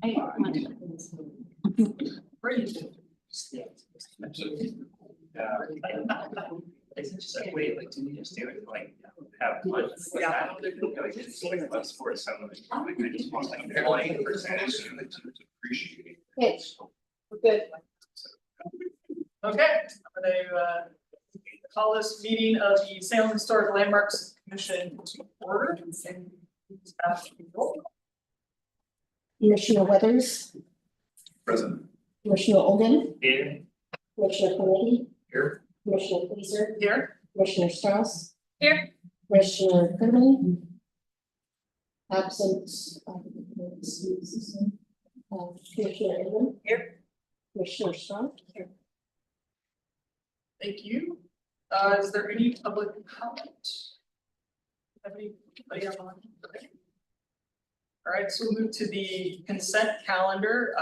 It's just like, wait, like, do we just do it, like, have fun? Like, it's like less for some, like, I just want like, they're like, percentage to appreciate. Pitch. We're good. Okay, I'm gonna call this meeting of the Salem Historic Landmarks Commission to order. Commissioner Weathers, Present. Commissioner Olden, In. Commissioner Kennedy, Here. Commissioner Fleeser, Here. Commissioner Strauss. Here. Commissioner Goodman. Absent. Commissioner Ingram. Here. Commissioner Strauss. Here. Thank you. Is there any public comment? Anybody online? Okay. All right, so we'll move to the consent calendar.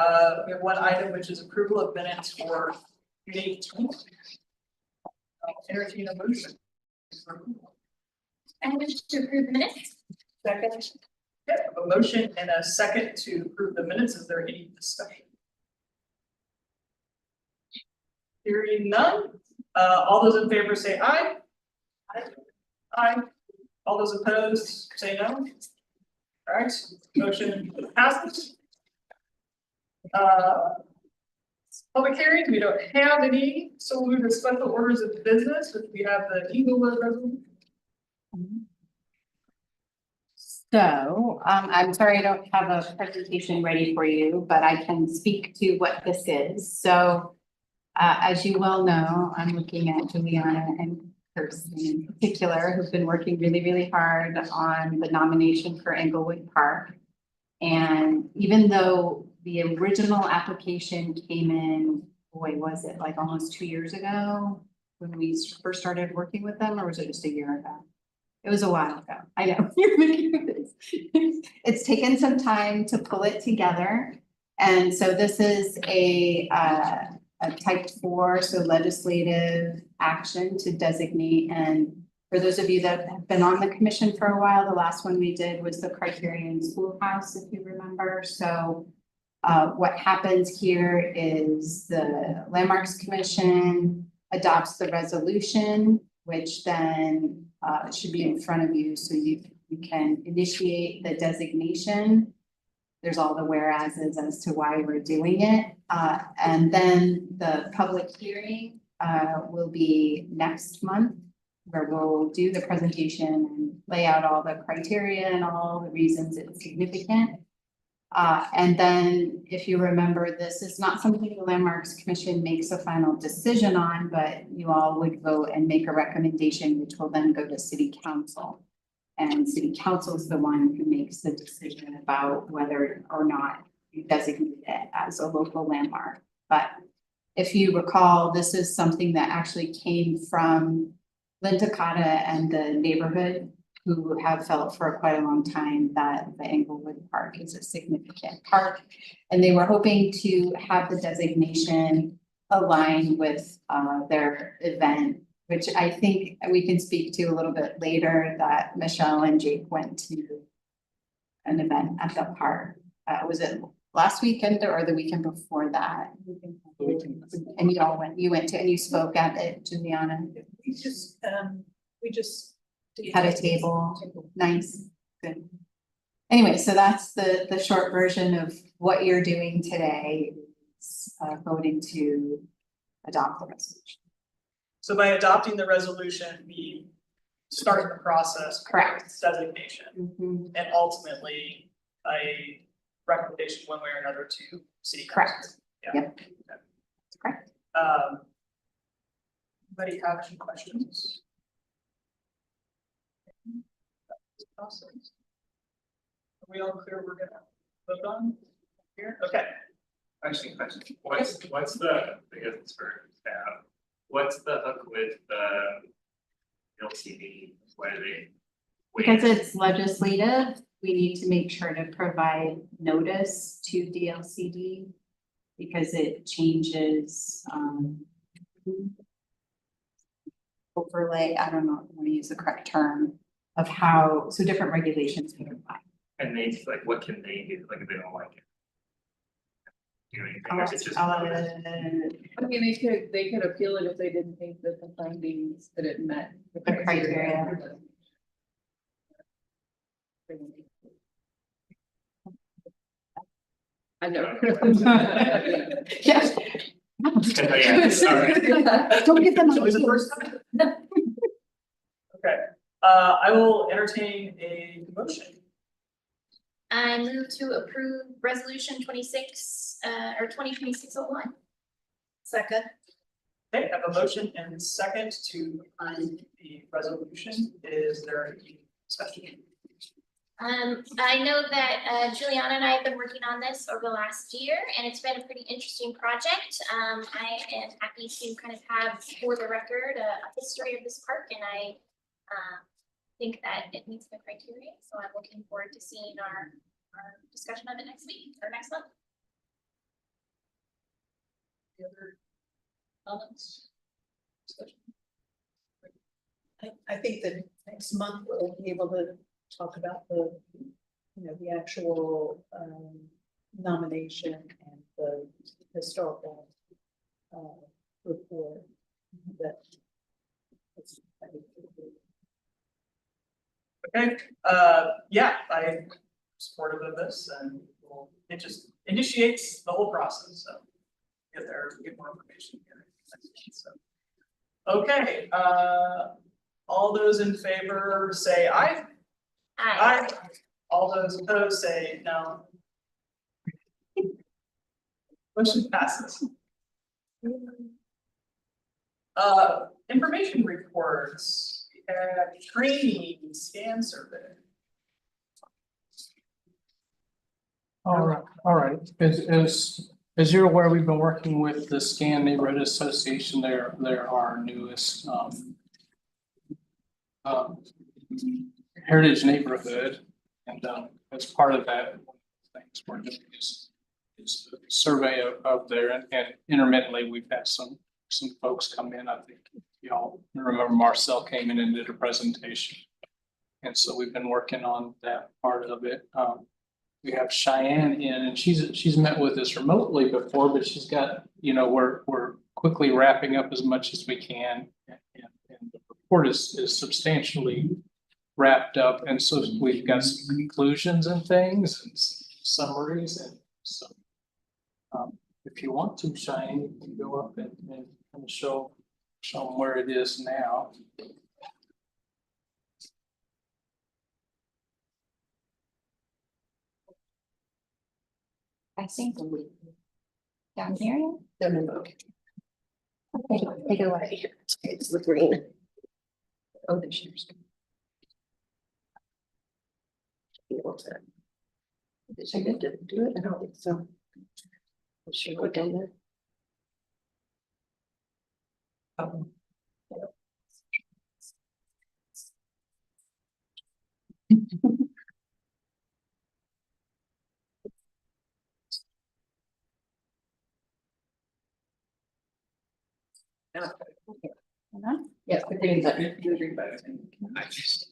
We have one item, which is approval of minutes for June 18th. I'll entertain a motion. I wish to approve the minutes. Second. Okay, a motion and a second to approve the minutes. Is there any discussion? Hearing none. All those in favor say aye. Aye. Aye. All those opposed say no. All right, motion passes. Public hearings, we don't have any, so we'll move to special orders of business, which we have the Eaglewood resolution. So, I'm sorry I don't have a presentation ready for you, but I can speak to what this is. So, as you well know, I'm looking at Juliana and Kirsten in particular, who've been working really, really hard on the nomination for Englewood Park. And even though the original application came in, boy, was it like almost 2 years ago when we first started working with them, or was it just a year ago? It was a while ago. I know. It's taken some time to pull it together. And so this is a type 4, so legislative action to designate. And for those of you that have been on the commission for a while, the last one we did was the Criterion Schoolhouse, if you remember. So what happens here is the Landmarks Commission adopts the resolution, which then should be in front of you, so you can initiate the designation. There's all the whereases as to why we're doing it. And then the public hearing will be next month, where we'll do the presentation and lay out all the criteria and all the reasons it's significant. And then if you remember, this is not something the Landmarks Commission makes a final decision on, but you all would vote and make a recommendation, which will then go to City Council. And City Council is the one who makes the decision about whether or not you designate it as a local landmark. But if you recall, this is something that actually came from Lynn Takata and the neighborhood, who have felt for quite a long time that the Englewood Park is a significant park. And they were hoping to have the designation align with their event, which I think we can speak to a little bit later, that Michelle and Jake went to an event at the park. Was it last weekend or the weekend before that? And you all went, and you spoke at it, Juliana? We just Had a table, nice, good. Anyway, so that's the short version of what you're doing today, is voting to adopt the resolution. So by adopting the resolution, we start the process. for Correct. Designation and ultimately a recommendation one way or another to city council. Correct. Yeah. Yep. That's correct. Anybody have any questions? Process. Are we all clear we're gonna vote on here? Okay. Actually, what's the, I guess it's for staff, what's the hook with the LCD, why do they? Because it's legislative, we need to make sure to provide notice to DLCD because it changes overlay, I don't know, I want to use the correct term of how, so different regulations can apply. And they, like, what can they do, like, if they don't like it? do anything, it's just. Uh, I mean, they could appeal it if they didn't think that the findings, that it met the The criteria. criteria. I know. Yes. Yeah, sorry. Don't give them. So is it first time? Okay, I will entertain a motion. I move to approve resolution 26, or 2026-01. Second. Okay, I have a motion and second to approve the resolution. Is there any discussion? I know that Juliana and I have been working on this over the last year, and it's been a pretty interesting project. I am happy to kind of have for the record a history of this park, and I think that it meets the criteria. So I'm looking forward to seeing our discussion of it next week or next month. Any other comments? Discussion? I think that next month we'll be able to talk about the, the actual nomination and the historical report that. Okay, yeah, I'm supportive of this and it just initiates the whole process, so. Get there, get more information here. So. Okay, all those in favor say aye. Aye. All those opposed say no. Motion passes. Information reports, training, scan survey. All right, as you're aware, we've been working with the Scan Neighborhood Association, they're our newest heritage neighborhood. And as part of that, one of the things we're doing is a survey of there, and intermittently, we've had some folks come in. I think y'all remember Marcel came in and did a presentation. And so we've been working on that part of it. We have Cheyenne in, and she's met with us remotely before, but she's got, we're quickly wrapping up as much as we can. And the report is substantially wrapped up. And so we've got some conclusions and things and some summaries. And so if you want to, Cheyenne, you can go up and kind of show them where it is now. I think down here. No. Take it away. It's the green. Oh, this year's. Did she get to do it? I don't think so. She wrote down there. Yes, the green button. The green button. And then she-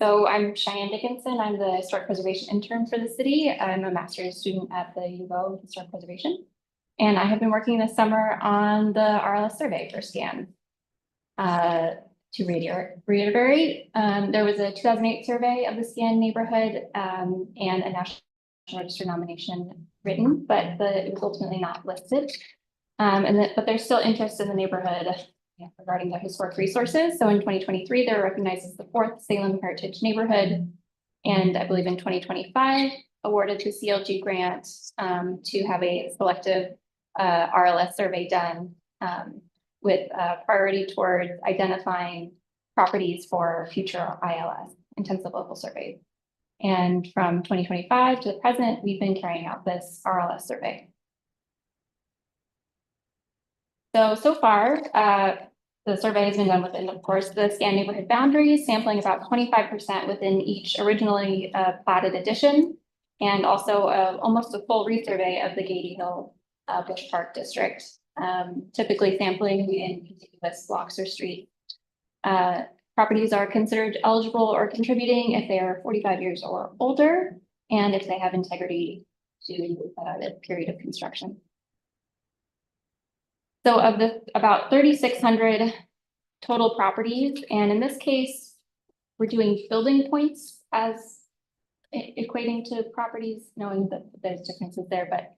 So I'm Cheyenne Dickinson. I'm the historic preservation intern for the city. I'm a master's student at the U of O in historic preservation. And I have been working this summer on the RLS survey for SCAN. To reiterate, there was a 2008 survey of the SCAN neighborhood and a National Register nomination written, but it was ultimately not listed. But there's still interest in the neighborhood regarding the historic resources. So in 2023, they were recognized as the 4th Salem Heritage Neighborhood. And I believe in 2025, awarded the CLG grant to have a selective RLS survey done with priority towards identifying properties for future ILS, intensive local surveys. And from 2025 to the present, we've been carrying out this RLS survey. So far, the survey has been done within, of course, the SCAN neighborhood boundaries, sampling about 25% within each originally platted edition, and also almost a full resurvey of the Gady Hill Bush Park District, typically sampling in contiguous blocks or streets. Properties are considered eligible or contributing if they are 45 years or older, and if they have integrity to the period of construction. So of the about 3,600 total properties, and in this case, we're doing building points as equating to properties, knowing that there's differences there, but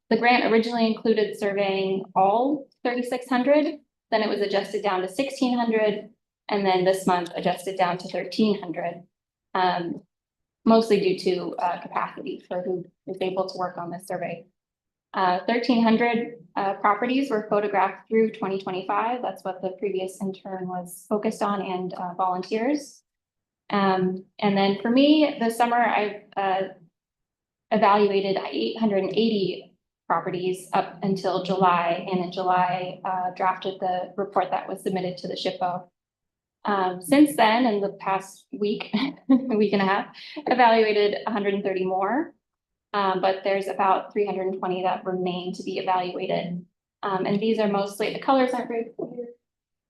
the grant originally included surveying all 3,600, then it was adjusted down to 1,600, and then this month adjusted down to 1,300, mostly due to capacity for who is able to work on this survey. 1,300 properties were photographed through 2025. That's what the previous intern was focused on, and volunteers. And then for me, this summer, I evaluated 880 properties up until July, and in July drafted the report that was submitted to the SHPO. Since then, in the past week, week and a half, evaluated 130 more, but there's about 320 that remain to be evaluated. And these are mostly, the colors aren't very clear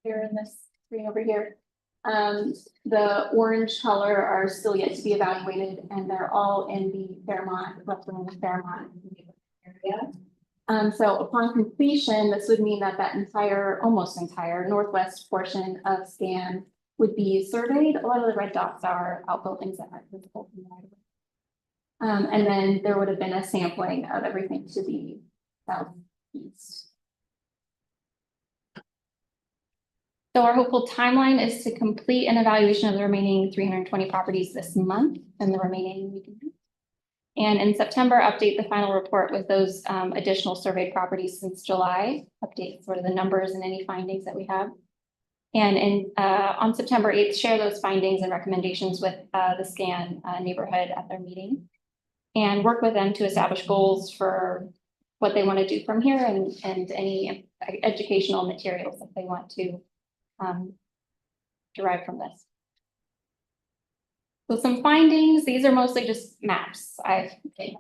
here in this screen over here. The orange color are still yet to be evaluated, and they're all in the Fairmont, roughly in the Fairmont area. So upon completion, this would mean that that entire, almost entire northwest portion of SCAN would be surveyed. A lot of the red dots are outbuildings that aren't visible from the right of way. And then there would have been a sampling of everything to the southeast. So our hopeful timeline is to complete an evaluation of the remaining 320 properties this month and the remaining week. And in September, update the final report with those additional surveyed properties since July, update sort of the numbers and any findings that we have. And on September 8th, share those findings and recommendations with the SCAN neighborhood at their meeting, and work with them to establish goals for what they want to do from here, and any educational materials that they want to derive from this. So some findings, these are mostly just maps I've made.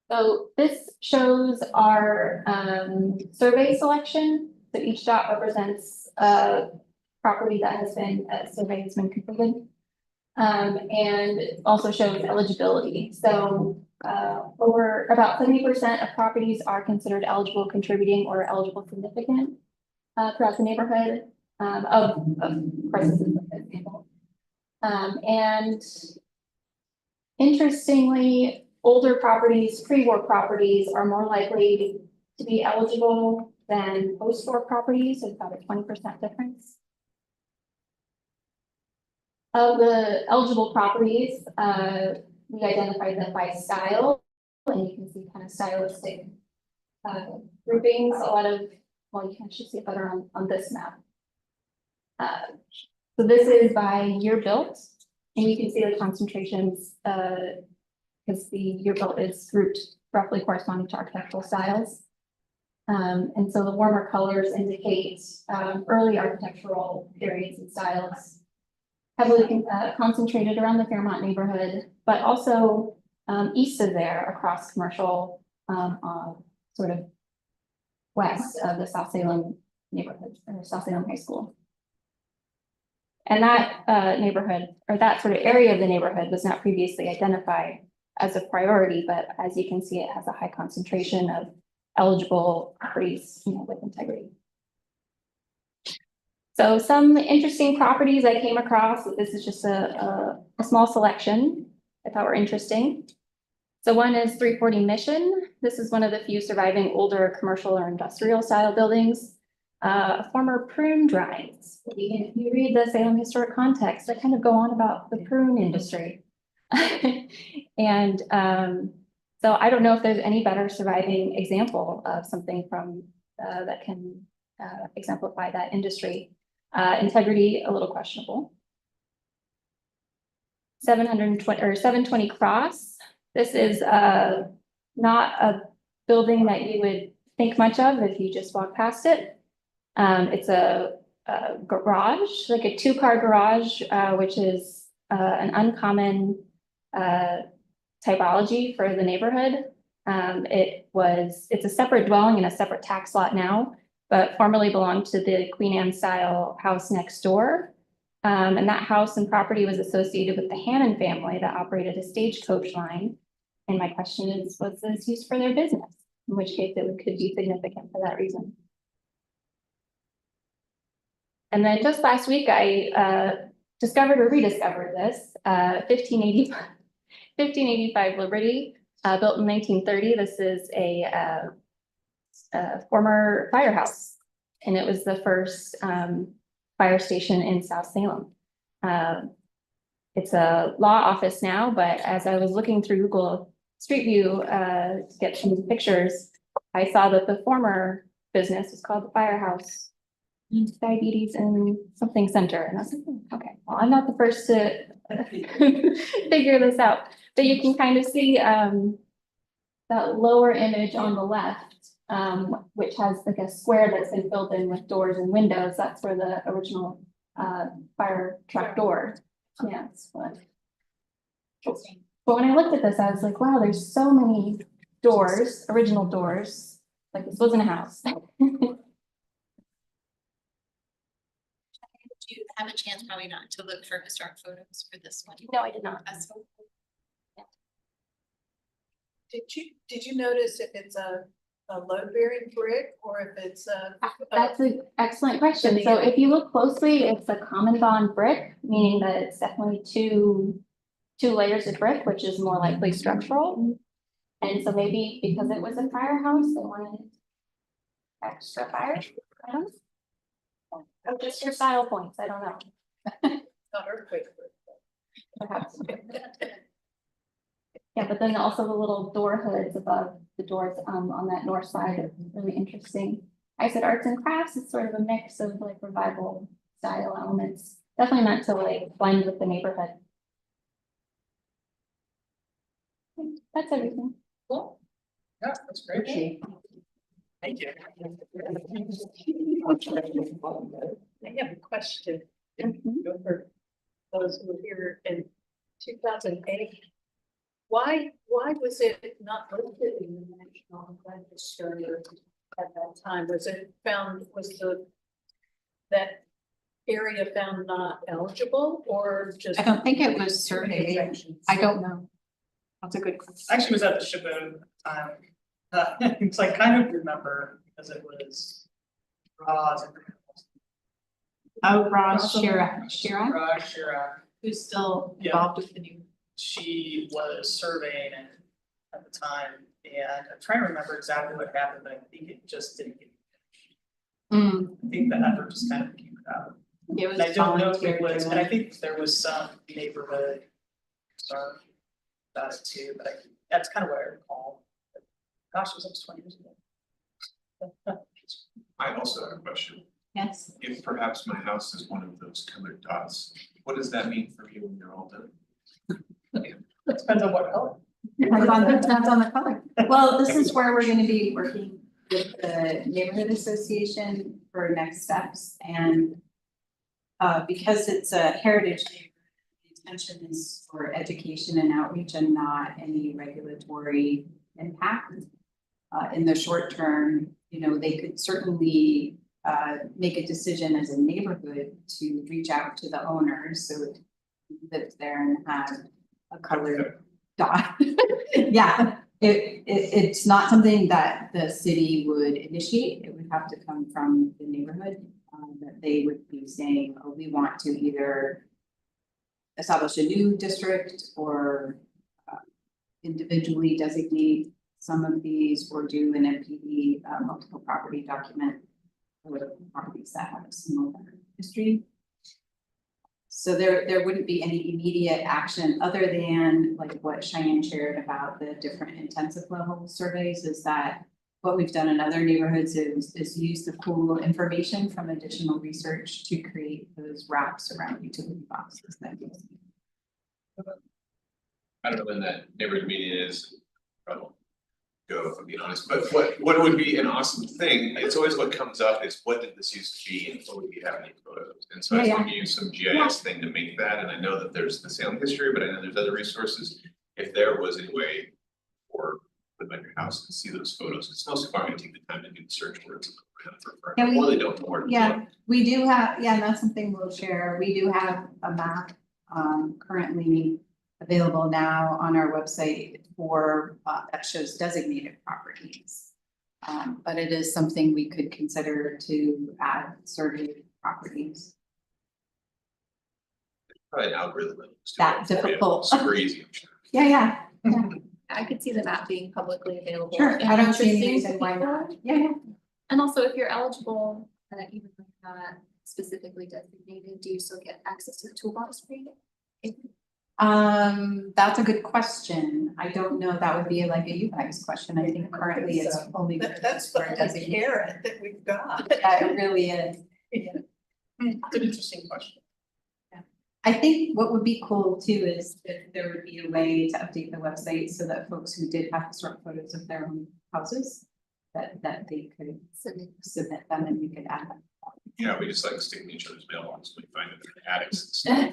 So this shows our survey selection. So each dot represents a property that has been, a survey has been completed. And it also shows eligibility. So over about 70% of properties are considered eligible contributing or eligible significant throughout the neighborhood. Of course, this is an example. And interestingly, older properties, pre-war properties, are more likely to be eligible than post-war properties. It's about a 20% difference. Of the eligible properties, we identified them by style, and you can see kind of stylistic groupings. A lot of, well, you can actually see it better on this map. So this is by year built, and you can see the concentrations because the year built is grouped roughly corresponding to architectural styles. And so the warmer colors indicate early architectural periods and styles, heavily concentrated around the Fairmont neighborhood, but also east of there across commercial, sort of west of the South Salem neighborhood, or South Salem High School. And that neighborhood, or that sort of area of the neighborhood, was not previously identified as a priority, but as you can see, it has a high concentration of eligible properties, with integrity. So some interesting properties I came across. This is just a small selection I thought were interesting. So one is 340 Mission. This is one of the few surviving older commercial or industrial style buildings. A former prune dryings. If you read the Salem Historic Context, they kind of go on about the prune industry. And so I don't know if there's any better surviving example of something from that can exemplify that industry. Integrity, a little questionable. 720 or 720 Cross. This is not a building that you would think much of if you just walk past it. It's a garage, like a two-car garage, which is an uncommon typology for the neighborhood. It's a separate dwelling and a separate tax lot now, but formerly belonged to the Queen Anne style house next door. And that house and property was associated with the Hannon family that operated a stagecoach line. And my question is, was this used for their business? In which case it could be significant for that reason. And then just last week, I discovered or rediscovered this, 1585 Liberty, built in 1930. This is a former firehouse, and it was the first fire station in South Salem. It's a law office now, but as I was looking through Google Street View to get some pictures, I saw that the former business was called the Firehouse Diabetes and something center. And I was like, okay, well, I'm not the first to figure this out. But you can kind of see that lower image on the left, which has like a square that's been filled in with doors and windows. That's where the original fire truck door. Yeah, it's fun. But when I looked at this, I was like, wow, there's so many doors, original doors. Like this wasn't a house. Did you have a chance, probably not, to look for historic photos for this one? No, I did not. That's so cool. Did you notice if it's a load bearing brick or if it's a? That's an excellent question. So if you look closely, it's a common bond brick, meaning that it's definitely two layers of brick, which is more likely structural. And so maybe because it was a firehouse, they wanted extra fire. I don't know. Oh, just your style points. I don't know. Not earthquake. Perhaps. Yeah, but then also the little door hoods above the doors on that north side are really interesting. I said arts and crafts is sort of a mix of like revival style elements. Definitely meant to like blend with the neighborhood. That's everything. Cool. Yeah, that's great. Thank you. I have a question for those who were here in 2008. Why was it not listed in the National Register at that time? Was that area found not eligible or just? I don't think it was surveyed. I don't know. That's a good question. Actually was at the SHPO time. It's like kind of remember because it was Roz. Oh, Roz Shira, Roz Shira. who's still Yeah. involved with the new. She was surveying it at the time, and I'm trying to remember exactly what happened, but I think it just didn't get finished. I think the effort just kind of came out. It was And I don't know if it volunteer was, and I driven. think there was some neighborhood concern about it too, but that's kind of what I recall. Gosh, it was almost 20 years ago. I also have a question. Yes. If perhaps my house is one of those colored dots, what does that mean for me when you're all done? Depends on what color. Depends on the color. Well, this is where we're gonna be working with the neighborhood association for next steps and because it's a heritage neighborhood, the intention is for education and outreach and not any regulatory impact. In the short term, you know, they could certainly make a decision as a neighborhood to reach out to the owners, so it lives there and have a colored dot. Yeah, it's not something that the city would initiate. It would have to come from the neighborhood. That they would be saying, oh, we want to either establish a new district or individually designate some of these or do an MPD, multiple property document for the properties that have a similar history. So there wouldn't be any immediate action other than like what Cheyenne shared about the different intensive level surveys is that what we've done in other neighborhoods is use the pool information from additional research to create those wraps around utility boxes that we see. I don't know when that neighborhood meeting is. go, if I'm being honest, but what would be an awesome thing, it's always what comes up is what did this used to be and what would we have any photos? And so I Yeah, think we use some GIS thing to make that, and I know that there's the Salem history, but I know there's other resources. If there was a way for live at your house and see those photos, it's no far to take the time to do the search words. Yeah, we- I really don't know where to Yeah, look. we do have, yeah, that's something we'll share. We do have a map currently available now on our website for that shows designated properties. But it is something we could consider to add surveyed properties. Probably an algorithm. that's That doing it for you. difficult. Super easy, I'm sure. Yeah. I could see the map being publicly available. Sure, and I don't see any interesting reason to why people. not. Yeah. And also, if you're eligible, even if not specifically designated, do you still get access to the toolbox for you? That's a good question. I don't know. That would be like a you guys question. I think currently it's only. That's for the only designated. carrot that we've got. Yeah, it really is. It's an interesting question. I think what would be cool too is if there would be a way to update the website so that folks who did have historic photos of their own houses, that they could submit them and we could add them. Yeah, we just like stick in each other's mailbox, we find it in the attics and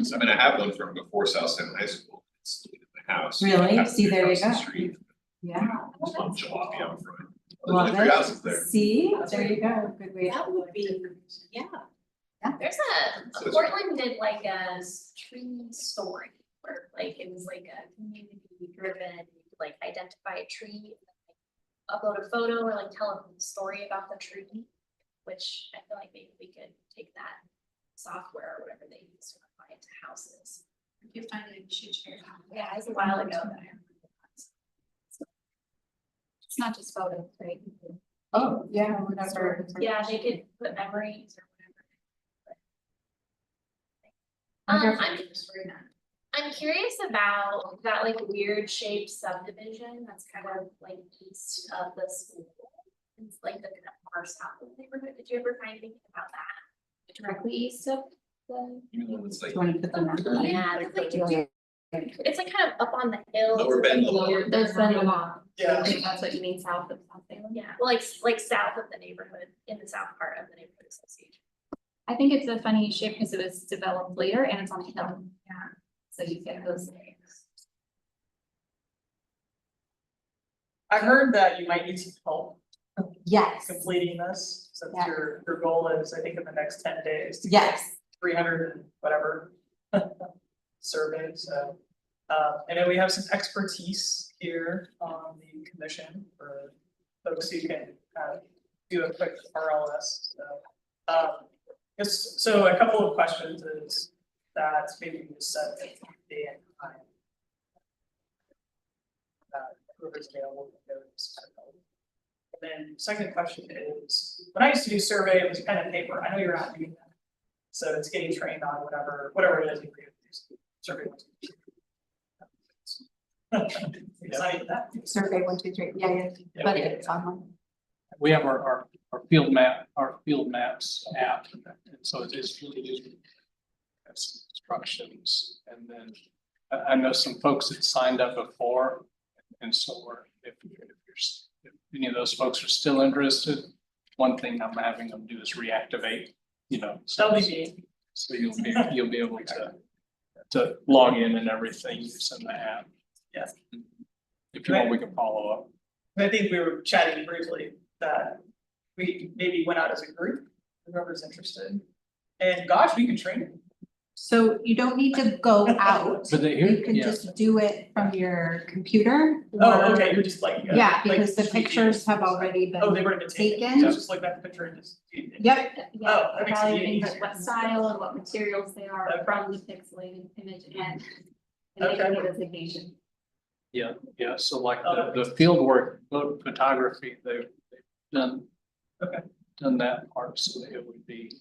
stuff. I mean, I have one from before South Salem High School, it's in my house. Really? I have See, there you across the go. street. Yeah. There's one jalopy out front. Love There's only 3 it. houses there. See, there you go. Good way. That would be, yeah. There's a Portland did like a tree story where like it was like a community driven, like identify a tree, upload a photo or like tell a story about the tree, which I feel like maybe we could take that software or whatever they use to apply it to houses. If you find it, you should share it. Yeah, it was a while ago that I. It's not just photos, right? Oh, yeah, whatever. Yeah, they could put memories or Wonder whatever. if- I'm curious about that like weird shaped subdivision that's kind of like east of the school. It's like the kind of far south of the neighborhood. Did you ever find anything about that? Directly east of the. You know, it's Do like you want to put them on? Yeah, it's like, it's like kind of up on the hill. Lower Bend, Lower. There's been a lot. Yeah. I think that's what you mean south of something. Yeah, well, like south of the neighborhood, in the south part of the neighborhood association. I think it's a funny shape because it was developed later and it's on a hill. Yeah. So you get those. I heard that you might need some help Yes, completing this, since Yeah. your goal is, I think, in the next 10 days. to get yes. 300 and whatever surveys, so. And then we have some expertise here on the commission for folks who can do a quick RLS, so. So a couple of questions is that maybe we just set a day and time. Whoever's available to go to start help. And then second question is, when I used to do survey, it was pen and paper, I know you're not doing that. So it's getting trained on whatever it is you do, survey. It's not even that. Survey 1, 2, 3. Yeah, but it's online. We have our field maps app, and so it is really useful. Has instructions, and then I know some folks that signed up before, and so if any of those folks are still interested, one thing I'm having them do is reactivate, That'll be me. so you'll be able to log in and everything using the app. Yes. If you want, we can follow up. I think we were chatting briefly that we maybe went out as a group, whoever's interested. And gosh, we can train it. So you don't need to go out. But You can just do it from your computer. Oh, or- okay, you're just like. Yeah, like because the just reading pictures it. have already Oh, been, they've already been taken, taken. so it's just like that picture and just. yep, Yeah, Oh, that makes it evaluating easier. what style and what materials they are Okay. from the pixelated image and Okay. making a designation. Yeah, so like Oh, the field work, photography, they've done. Okay. Done that part, so it would be,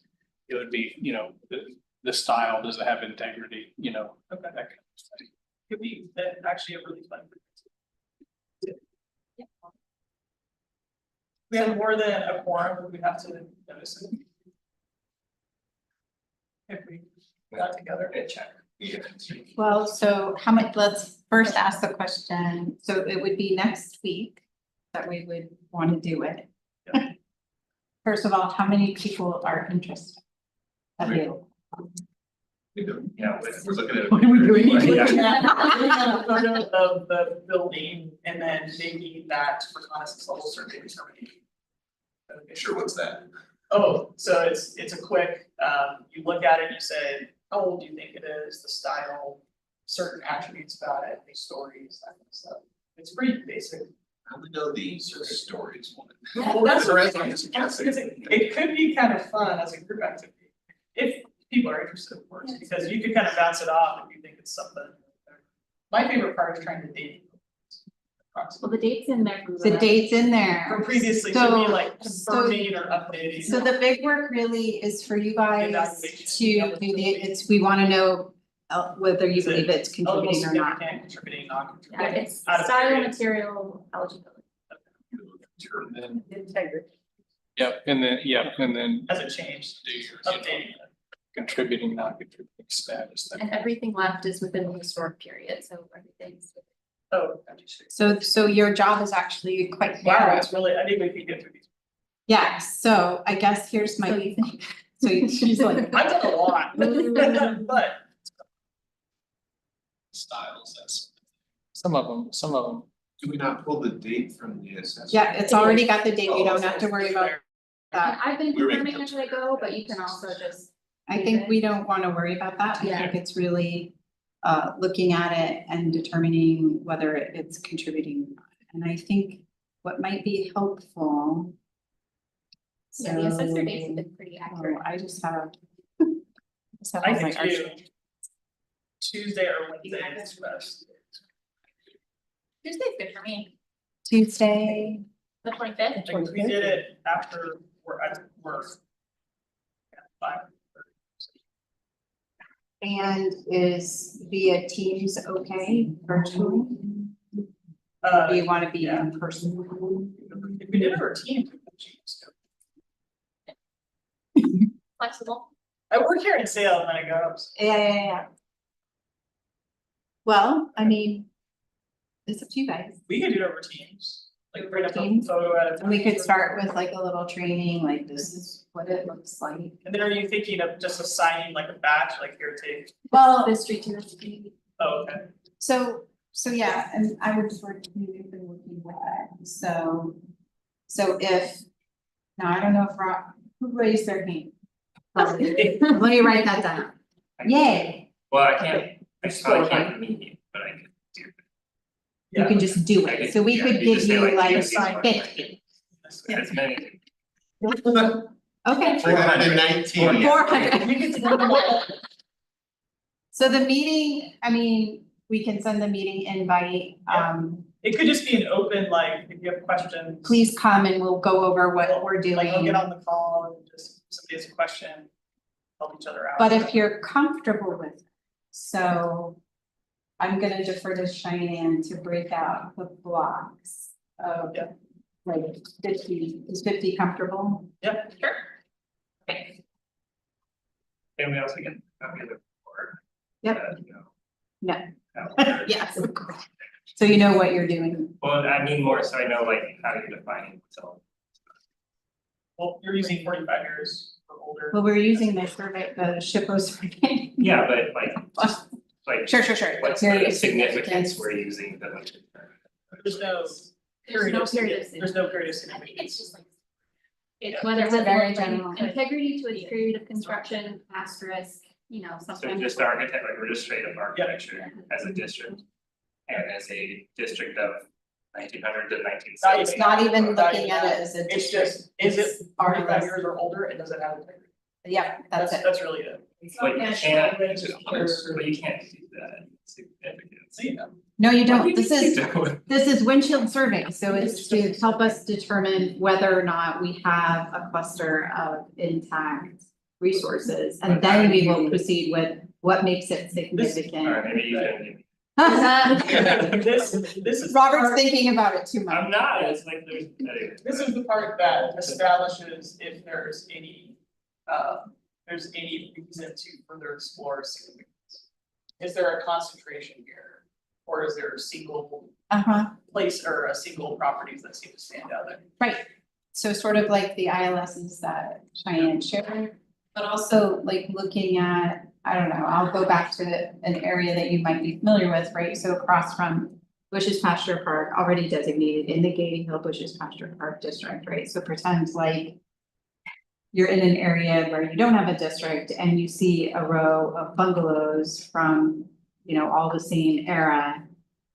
the style, does it have integrity, Okay. that kind of thing. Could be that actually a really fun. We have more than a quorum, but we have to notice it. If we got together. Check. Yeah. Well, so how much, let's first ask the question, so it would be next week that we would want to do it. First of all, how many people are interested? Available. Yeah, We're looking at. What are we doing? Looking at a photo of the building and then making that reconnaissance level survey determination. Sure, what's that? Oh, so it's a quick, you look at it, you say, how old do you think it is, the style, certain attributes about it, the stories, that kind of stuff. It's pretty basic. I only know the stories one. Well, that's The rest what I'm it just guessing. it could be kind of fun as a group activity. If people are interested, of course, because you could kind of bounce it off if you think it's something. My favorite part is trying to date. Well, the date's in there. The date's in there. From previously, so be So- like confirming or updating. So the big work really is for you guys Evaluation. to do the, it's, we wanna know whether you Is it believe it's Eligible, contributing or not. significant, contributing, non Yeah, contributing. it's Out of style, period. material, eligibility. And then, Integrity. and then Hasn't changed, do your, updating it. contributing, non-contributing status. And everything left is within the historic period, so everything's. Oh, gotcha. So your job is actually quite Wow, narrow. that's really, I think we can get through these. Yeah, so I guess here's my thing. So she's like, I've done a lot, but Styles, that's. Some of them. Do we not pull the date from the assessment? yeah, it's already got the date. We don't have to worry about that. I've been We're making confirming as I go, but you can also just. I think we don't wanna worry about that. I Yeah. think it's really looking at it and determining whether it's contributing or not. And I think what might be helpful. Yeah, the assessor dates have So- been pretty Oh, accurate. I just have. I all my could arch- do Tuesday or Wednesday is best. Tuesday's good for me, Tuesday, the 25th. Like, we did it after work, at work. Yeah, 5. and is via Teams okay virtually? Do you wanna be yeah. in person? If we did it over Teams, we could choose. Flexible. I work here in sales and I go, Yeah. Well, I mean, it's up to you guys. we could do it over Teams, like bring up a Teams? photo at a time. And we could start with like a little training, like this is what it looks like. And then are you thinking of just assigning like a badge, like here, take, Well, The street to the street. oh, okay. so yeah, and I would sort of, we've been working with that, so if, now I don't know if Rob, who raised their hand? Let me write that down. Yay, Well, I probably can't meet, but I can do. you Yeah. can just do I it, could- so we yeah, could you give just say, you like, like yes, yes, 50. As many. Okay. 419. 400. So the meeting, I mean, we can send the meeting invite, It could just be an open, like, if you have questions. please come and we'll go over what we're Like, we'll doing. get on the call and just, if somebody has a question, help each other out. But if you're comfortable with it, so I'm gonna defer to Cheyenne to break out the blocks of Yeah. like 50, is 50 comfortable? Yep, sure. Okay. And we also can copy the report. Yep. You know. No. how- Yes. So you know what you're doing. Well, I mean more, so I know like how you're defining, so. Well, you're using 45 years or older. Well, we're using the survey, the SHPO survey. Yeah, but like. Sure. What's Very the significance we're using the. There's no There's no period of There's no period of I significance. think it's just like. It's whether It's a it's very like general. integrity to its period of construction, asterisk, So something. just architect, like we're just straight up architecture as a district. And as a district of 1900 to 1970. It's not even Not looking even at it that. as a It's district. just, is it It's our 45 list. years or older and does it have integrity? Yeah, that's it. That's really it. But you can't, but you can't do that significance. See, No, you What don't. do you This do? This is windshield survey, so it's to help us determine whether or not we have a cluster of intact resources. And then we will proceed with what makes it Alright, significant. maybe you can. This is. Robert's thinking about it too I'm much. not, it's like there's. anyway. This is the part that establishes if there's any reason to further explore significance. is there a concentration here? Or is there a single place or a single properties that seem to stand out there? Right, so sort of like the ILSs that Cheyenne shared, but also like looking at, I don't know, I'll go back to an area that you might be familiar with, right? So across from Bush's Pasture Park, already designated in the Gating Hill Bush's Pasture Park district, right? So pretend like you're in an area where you don't have a district and you see a row of bungalows from, you know, all the same era.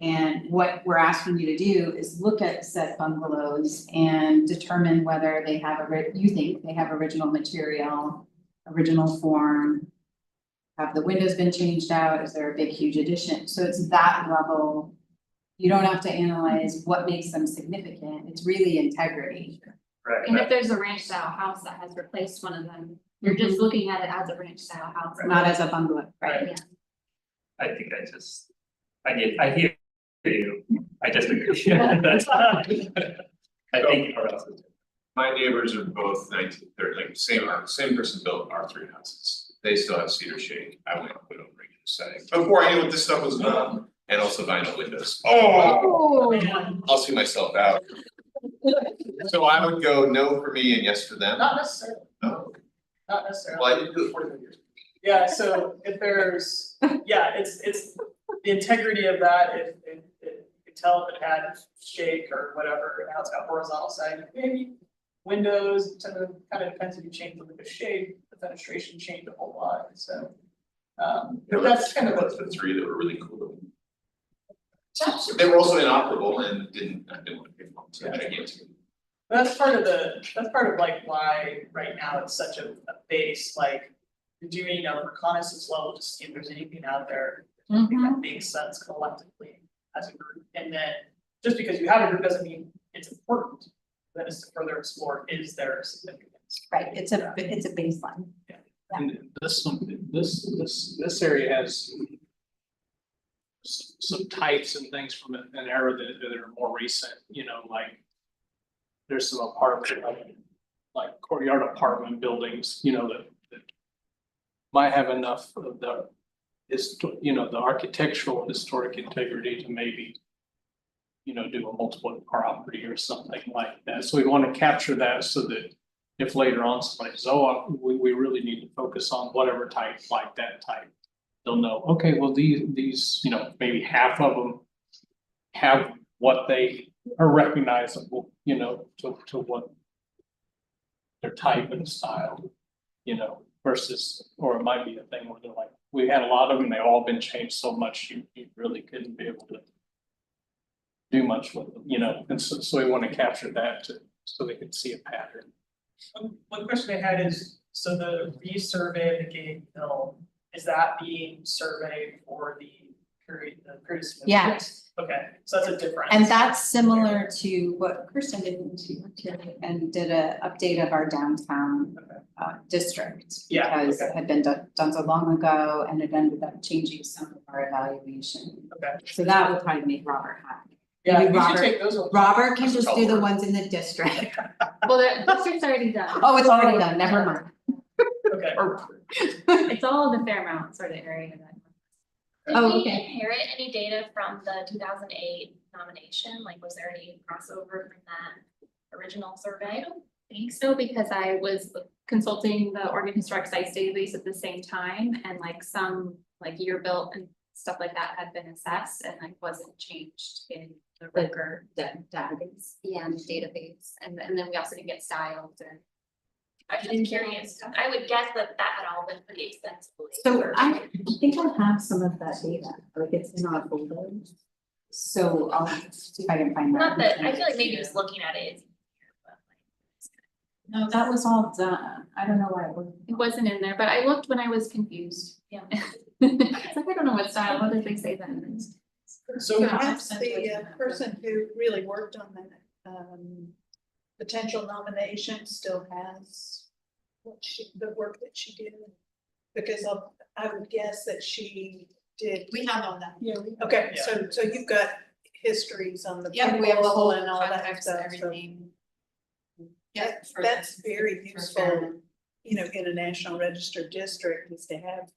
And what we're asking you to do is look at said bungalows and determine whether they have you think they have original material, original form. Have the windows been changed out? Is there a big, huge addition? So it's that level. You don't have to analyze what makes them significant. It's really integrity. Right, And if there's a ranch style house that has replaced one of them, you're just looking at it as a ranch style house. Not as a bungalow, Right. Yeah. I think I hear you, I just agree. That's I think our else is. My neighbors are both 1930, like same person built R3 houses. They still have cedar shake. I went and put on regular siding before I knew what this stuff was about, and also vinyl windows. Oh, Man, I'll see myself out. So I would go no for me and yes for them. not necessarily, Oh, not necessarily. well, I did do it 45 years. Yeah, so if there's, yeah, it's the integrity of that, if you can tell if it had shake or whatever, now it's got horizontal siding, maybe. Windows, kind of depends if you change the shape, the fenestration changed a whole lot, so. But that's kind of That's the three that were really cool. They were also inoperable and I didn't want to pay for them, so I gave it to them. That's part of like why right now it's such a base, like. You're doing a reconnaissance level to see if there's anything out there. I think that makes sense collectively as a group, and then just because you have a group doesn't mean it's important. That is to further explore, is there a significance? Right, it's a baseline. And this area has some types and things from an era that are more recent, you know, like there's some apartment, like courtyard apartment buildings, you know, that might have enough of the the architectural historic integrity to maybe, you know, do a multiple property or something like that. So we want to capture that so that if later on somebody says, oh, we really need to focus on whatever type, like that type, they'll know, okay, well, these, you know, maybe half of them have what they are recognizable, you know, to what their type and style, you know, versus, or it might be a thing where they're like, we had a lot of them, they all been changed so much, you really couldn't be able to do much with them, you know, and so we want to capture that so they can see a pattern. One question I had is, so the resurvey of the Gating Hill, is that being surveyed for the period? Yeah. Okay, so that's a difference. And that's similar to what Kirsten did and did a update of our downtown district. Yeah, Because okay. it had been done so long ago and it ended up changing some of our evaluation. Okay. So that would probably make Robert happy. Yeah, Maybe you should Robert- take those ones. Robert can That's just all do the work. ones in the district. Well, the district's already done. Oh, it's already done, never mind. Okay. It's all in the Fairmount sort of area that. Did Oh, we okay. inherit any data from the 2008 nomination? Like, was there any crossover from that original survey? I don't think so, because I was consulting the Oregon Historic Sites database at the same time, and like some like year built and stuff like that had been assessed and like wasn't changed in the record database. Yeah, and the database, and then we also didn't get styled and. I'm just curious. I would guess that had all been pretty extensively. So I think I have some of that data, like it's in our folder. So I'll see if I can find that. Not that, I feel like maybe just looking at it is. No, that was all done. I don't know why it wasn't. It wasn't in there, but I looked when I was confused. Yeah. It's like, I don't know what style, what did they say then? So Perhaps the person who really worked on that potential nomination still has the work that she did. Because I would guess that she did. We have on that. Yeah. Okay, Yeah. so you've got histories on the. Yeah, we have the people whole and all that context and stuff, so everything. that's very useful, Fairmont. you know, in a National Register district is to have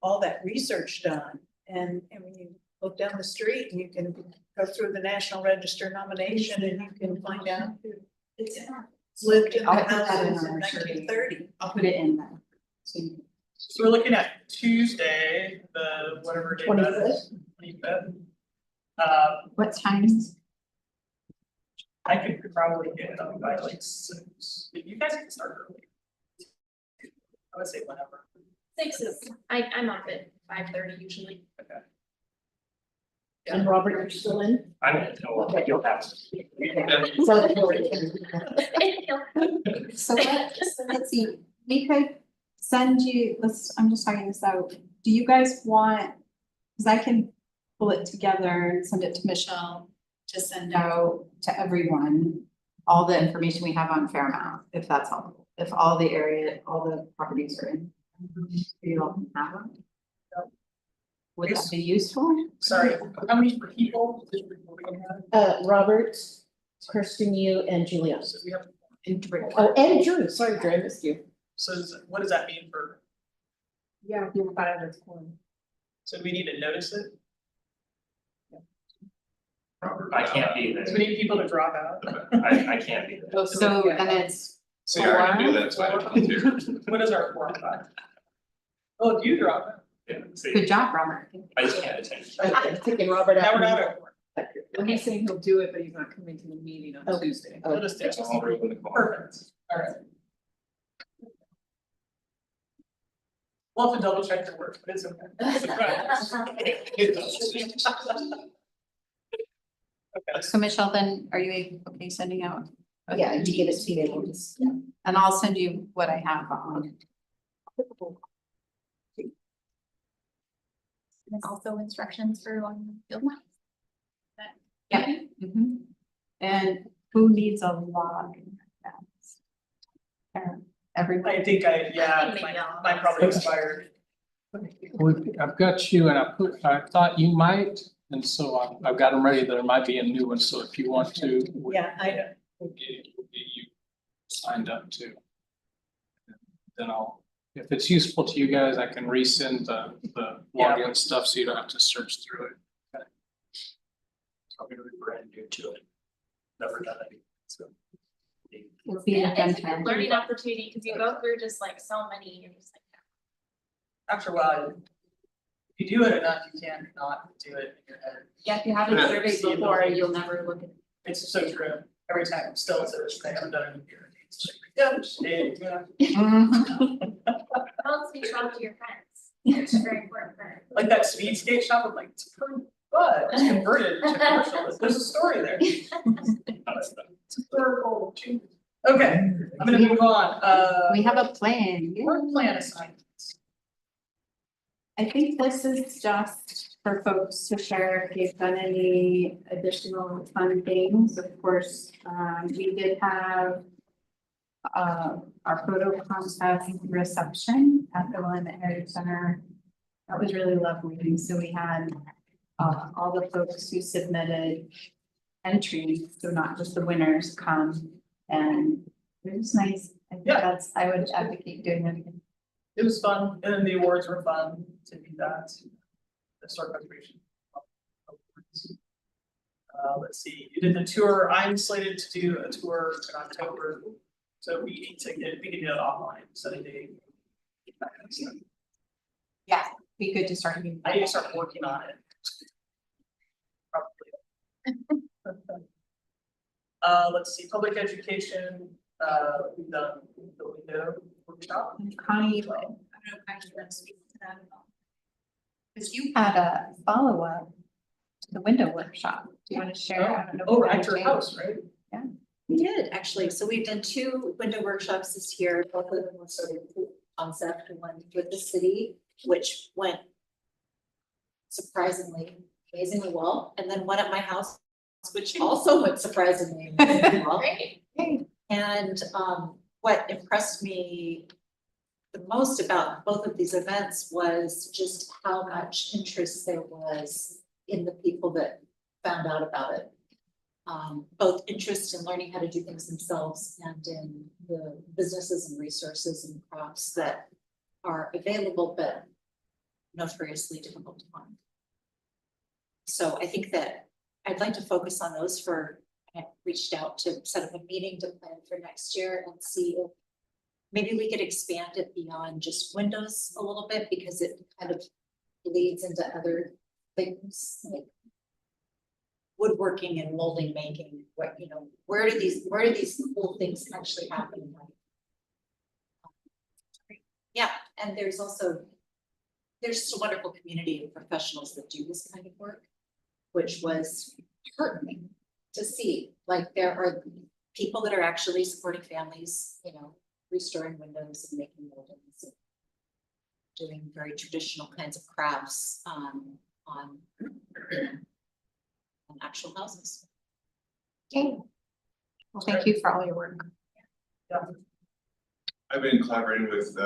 all that research done. And when you look down the street, you can go through the National Register nomination and you can find out who lived in the I'll put that in houses in our survey. 1930. I'll put it in there. So you- So we're looking at Tuesday, the whatever day that is, 25th. What times? I could probably get it up by like 6. You guys can start early. I would say whenever. 6 is, I'm up at 5:30 usually. Okay. And Robert, you're still in? I'm gonna tell them, you'll have to. So let's see, we could send you, I'm just talking this out. Do you guys want, because I can pull it together and send it to Michelle to send out to everyone, all the information we have on Fairmount, if that's helpful. If all the area, all the properties are in. You all can have them. Would that be useful? Sorry, how many people did we have? Robert, Kirsten, you and Juliana. So we have, Oh, and Drew, sorry, Drew, I missed you. what does that mean for, Yeah, you're 5 or 4. so do we need to notice it? I can't be Do there. we need people to drop out? I can't be there. So then it's, See, I already knew that, so I volunteered. What is our quorum time? Oh, do you drop out? Yeah, see, good job, Robert. I just can't attend. I'm thinking Robert. Now we're not at quorum. Well, he's saying he'll do it, but he's not coming to the meeting on Okay. Tuesday. Oh. We'll just do it. I'll open the call. Perfect, alright. We'll have to double check your work, but it's okay. Okay, So Michelle, then are you okay sending out? Yeah, you get it to me, we'll just, yeah. And I'll send you what I have on. And also instructions for on field maps. Yeah. Mhm. And who needs a log? Everyone. I think mine probably expired. I've got you and I thought you might, and so I've got them ready. There might be a new one, so if you want to. Yeah, We'll get you signed up too. Then if it's useful to you guys, I can resend the login stuff so you don't have to search through it. Okay. I'll be brand new to it. Never done it, so. It'll be Yeah, an it's a good adventure. learning opportunity because you go through just like so many, you're just like. After a while, if you do it enough, you can't not do it in your head. Yeah, if you haven't Yeah. surveyed before, you'll never look at. It's so true. Every time, I'm still to this day, I haven't done it in a year. It's like, yeah, yeah. Mhm. Don't speak to your friends. It's very important for. Like that speed skate shop, I'm like, it's pretty, but it's converted to commercial, there's a story there. It's historical. Okay, I'm gonna move on, We have a plan. Yeah. work plan assignments. I think this is just for folks to share if they've done any additional fun things. Of course, we did have our photo contest reception at the Willamette Heritage Center. That was really lovely. So we had all the folks who submitted entries, so not just the winners, come, and it was nice. I think Yeah. I would advocate doing that again. It was fun, and then the awards were fun to do that. The Historic Preservation. Let's see, you did the tour, I'm slated to do a tour in October, so we need to we can do it offline, set a date. Yeah, be good to start. I need to start working on it. Probably. Let's see, public education, we've done the window workshop. Connie, I don't know if I should speak to that at all. Because you had a follow-up to the window workshop. Do you want to share? I don't know. Oh, at your house, right? We did, actually. So we've done 2 window workshops this year. Both of them were sort of proof of concept, one with the city, which went surprisingly, amazingly well. And then one at my house, which also went surprisingly amazingly well. And what impressed me the most about both of these events was just how much interest there was in the people that found out about it. Both interest in learning how to do things themselves and in the businesses and resources and crops that are available but notoriously difficult to find. So I think that I'd like to focus on those for, I reached out to set up a meeting to plan for next year and see if maybe we could expand it beyond just windows a little bit, because it kind of leads into other things like woodworking and molding making, what, you know, where do these cool things actually happen? Yeah, and there's just a wonderful community of professionals that do this kind of work, which was heartening to see. Like, there are people that are actually supporting families, you know, restoring windows and making moldings, and doing very traditional kinds of crafts on actual houses. Okay. Well, thank you for all your work. I've been collaborating with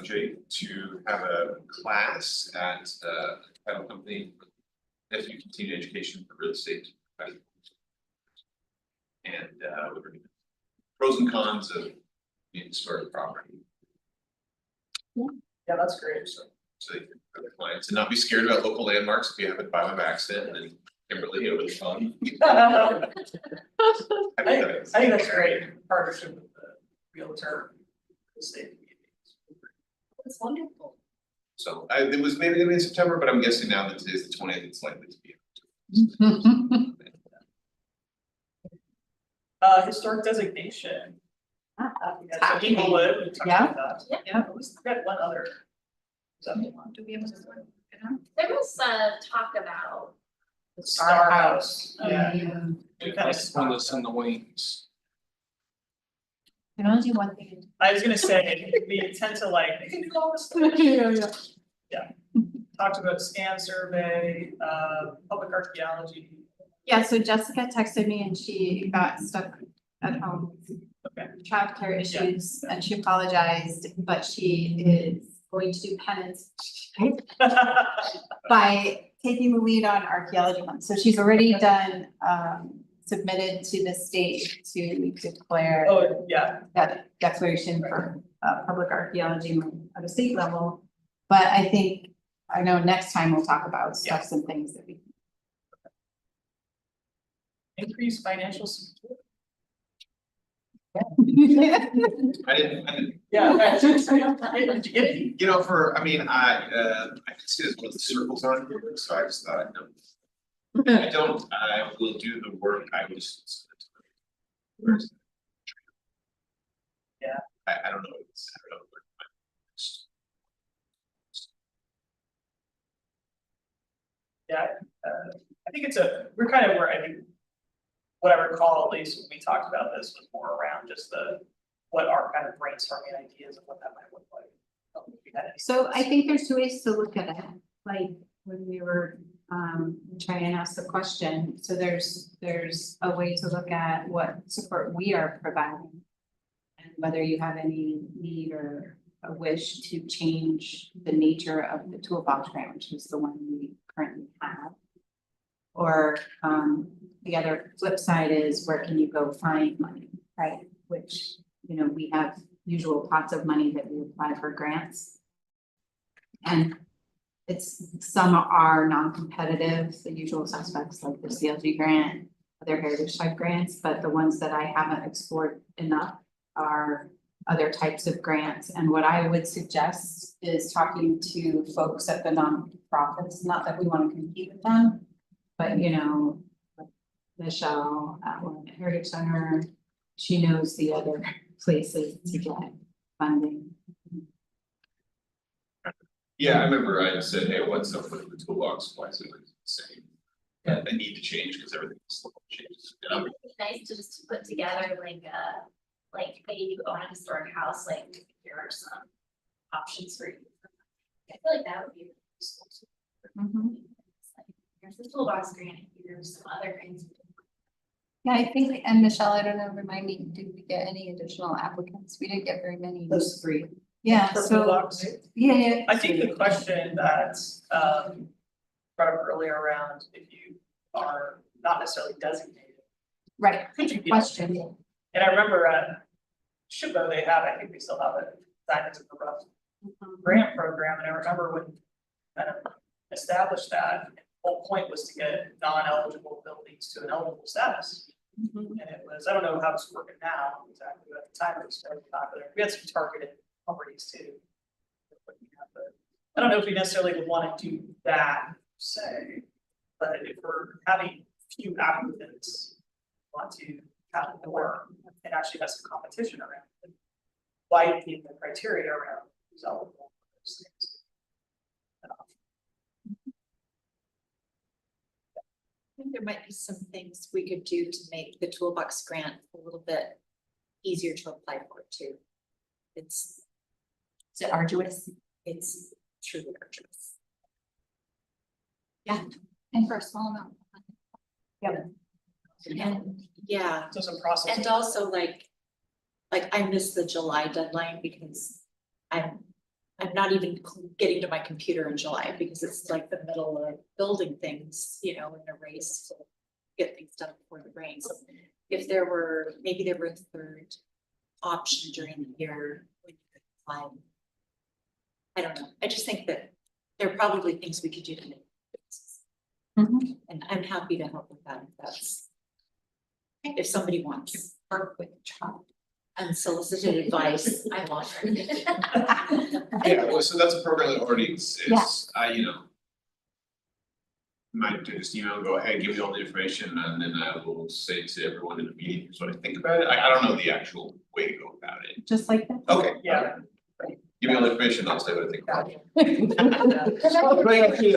Jake to have a class at a title company, FU Continuing Education for Real Estate. And we're gonna pros and cons of being historic property. Yeah, that's great. So they can, for the clients, and not be scared about local landmarks if you happen to buy them by accident, and then Kimberly over the phone. I think that's great, partnership with the realtor, the state. It's wonderful. So it was maybe gonna be in September, but I'm guessing now that today's the 20th, it's likely to be. Historic designation. Yeah, so happening. Inglewood, we talked Yeah. about that. Yeah. Let's forget one other. Is that the one? Do we have a? There was talk about, The Star House, yeah. We kind That's one of, that's in the wings. Can only do one thing. I was gonna say, we tend to like, they can do all this stuff. Yeah. Talked about scan survey, public archaeology. Yeah, so Jessica texted me and she got stuck at home. Okay. Childcare issues, and she apologized, but she is going to do penance by taking the lead on archaeology ones. So she's already done, submitted to the state to declare Oh, yeah, that declaration for public archaeology at a state level. But I know next time we'll talk about stuff and things that we. increased financial support. I didn't, Yeah. Did you get it? you know, I can see there's little circles on here, so I just thought, I will do the work I was. Where's it? Yeah. I don't know. Where Yeah, I think we're kind of where I think. What I recall, at least when we talked about this, was more around just what our kind of brainstorming ideas of what that might look like. So I think there's two ways to look at it, like when we were trying to ask the question. So there's a way to look at what support we are providing. And whether you have any need or a wish to change the nature of the toolbox grant, which is the one we currently have. Or the other flip side is, where can you go find money, right? Which, you know, we have usual pots of money that we apply for grants. And some are non-competitive, the usual suspects like the CLG grant, other heritage type grants, but the ones that I haven't explored enough are other types of grants. And what I would suggest is talking to folks at the nonprofits, not that we want to compete with them, but you know, Michelle at Willamette Heritage Center, she knows the other places to get funding. Yeah, I remember I said, hey, what's up with the toolbox? Why is it the same? Yeah, they need to change because everything changes. it would be nice to just put together like maybe you own a historic house, like here are some options for you. I feel like that would be useful too. Here's the toolbox grant, here's some other grants. Yeah, I think, and Michelle, I don't know, remind me, did we get any additional applicants? We didn't get very many. Those three. Yeah, For so, toolbox. yeah. I think the question that brought up earlier around if you are not necessarily designated, Right, could you be? question. And I remember at Shippo, I think they still have it, Diamonds in the Rough grant program, and I remember when kind of established that, whole point was to get non-eligible buildings to an eligible status. And it was, I don't know how it's working now exactly, but at the time it was very popular. We had some targeted properties too. But I don't know if we necessarily would want to do that, say, but if we're having few applicants want to have more, and actually have some competition around it, widening the criteria around who's eligible for those things. I think there might be some things we could do to make the toolbox grant a little bit easier to apply for too. It's Is it arduous? it's truly arduous. And for a small amount. And yeah, So some process. and also like I missed the July deadline because I'm not even getting to my computer in July because it's like the middle of building things, you know, in a race to get things done before the rain. So if there were, maybe there were a third option during the year when you could apply. I don't know. I just think that there are probably things we could do to make it. And I'm happy to help with that if that's. If somebody wants to work with Trump unsolicited advice, I'm offering it. Yeah, well, so that's a program that already exists, you know. Might just email and go, hey, give me all the information, and then I will say to everyone in the meeting, here's what I think about it. I don't know the actual way to go about it. Just like that? Okay. Yeah. Give me all the information, I'll say what I think about it.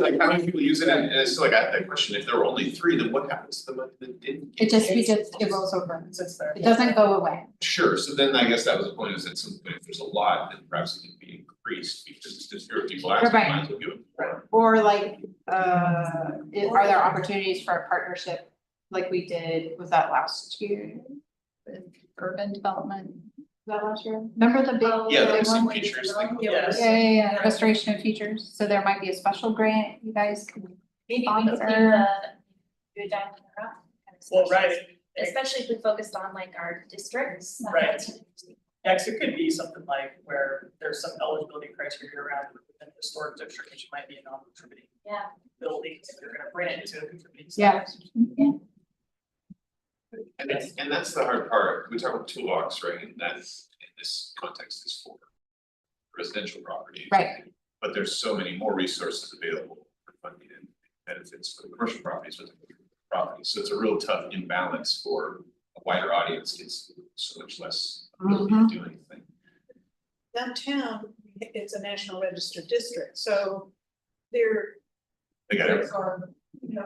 Like, how many people use it, and it's like, I had that question, if there were only 3, then what happens to the money that didn't? It rolls over. It sits there. It doesn't go away. Sure, so then I guess that was the point, is at some point, if there's a lot, then perhaps it can be increased, because it's just fewer people asking, Right. might as well give it more. Or like, are there opportunities for a partnership like we did, was that last year? With urban development, was that last year? Remember the big? Yeah, big there's some one? features like. Yes. Yeah, restoration of features, so there might be a special grant you guys could. Maybe we could do do a diamond in the rough kind of Well, stuff. right, Especially if we focused on like our districts. Right. yeah, 'cause it could be something like where there's some eligibility criteria around within the historic district, which might be a non-contributing Yeah. building, if you're gonna bring it into a contributing Yeah. status. And that's the hard part, we talk about toolbox, right, and that's, in this context is for residential properties. Right. But there's so many more resources available for funding and benefits for the commercial properties with the properties, so it's a real tough imbalance for a wider audience, gets so much less ability to do anything. Downtown, it's a National Register district, so there They got everything. are,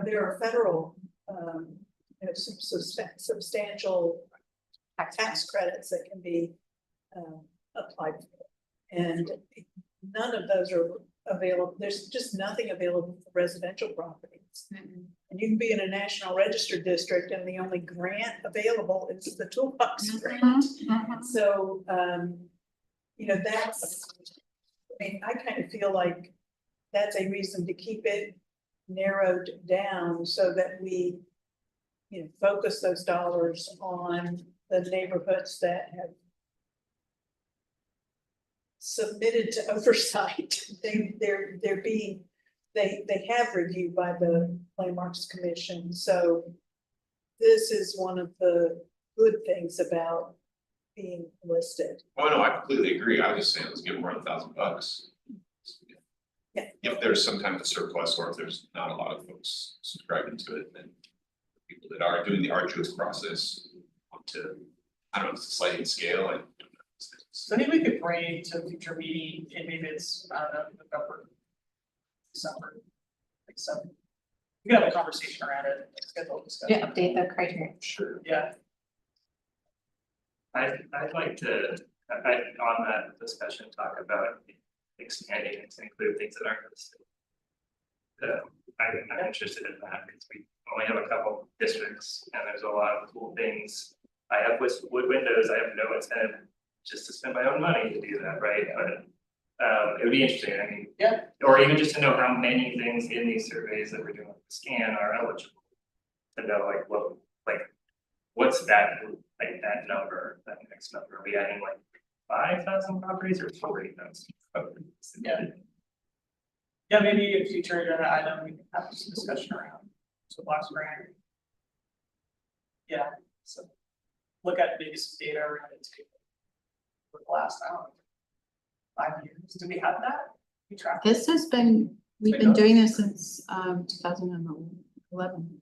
there are federal, substantial tax credits that can be applied for. And none of those are available, there's just nothing available for residential properties. And you can be in a National Register district and the only grant available is the toolbox grant. So, that's, I kind of feel like that's a reason to keep it narrowed down so that we, focus those dollars on the neighborhoods that have submitted to oversight. They have reviewed by the Landmarks Commission, so this is one of the good things about being listed. Oh, no, I completely agree, I was just saying, let's give them around $1,000. Yeah. If there's some kind of surplus, or if there's not a lot of folks subscribing to it, then people that are doing the arduous process want to, I don't know, it's a sliding scale, I don't know. So maybe we could bring to a future meeting, and maybe it's, November, December, like something. We could have a conversation around it, schedule a discussion. Yeah, update the criteria. Sure. Yeah, I'd like to, on that discussion, talk about expanding it to include things that aren't listed. I'm interested in that because we only have a couple districts and there's a lot of cool things. I have wood windows, I have no incentive just to spend my own money to do that, right? But it would be interesting, I mean. Yeah. Or even just to know how many things in these surveys that we're doing with the scan are eligible. To know what's that, like that number, that next number, are we adding like 5,000 properties or 40,000 properties? Yeah. Yeah, maybe in future agenda item, we can have some discussion around, so blocks grant. Yeah, so look at maybe some data around it too. For the last, I don't know, 5 years, do we have that? We track it? This has been, we've been doing this since 2011.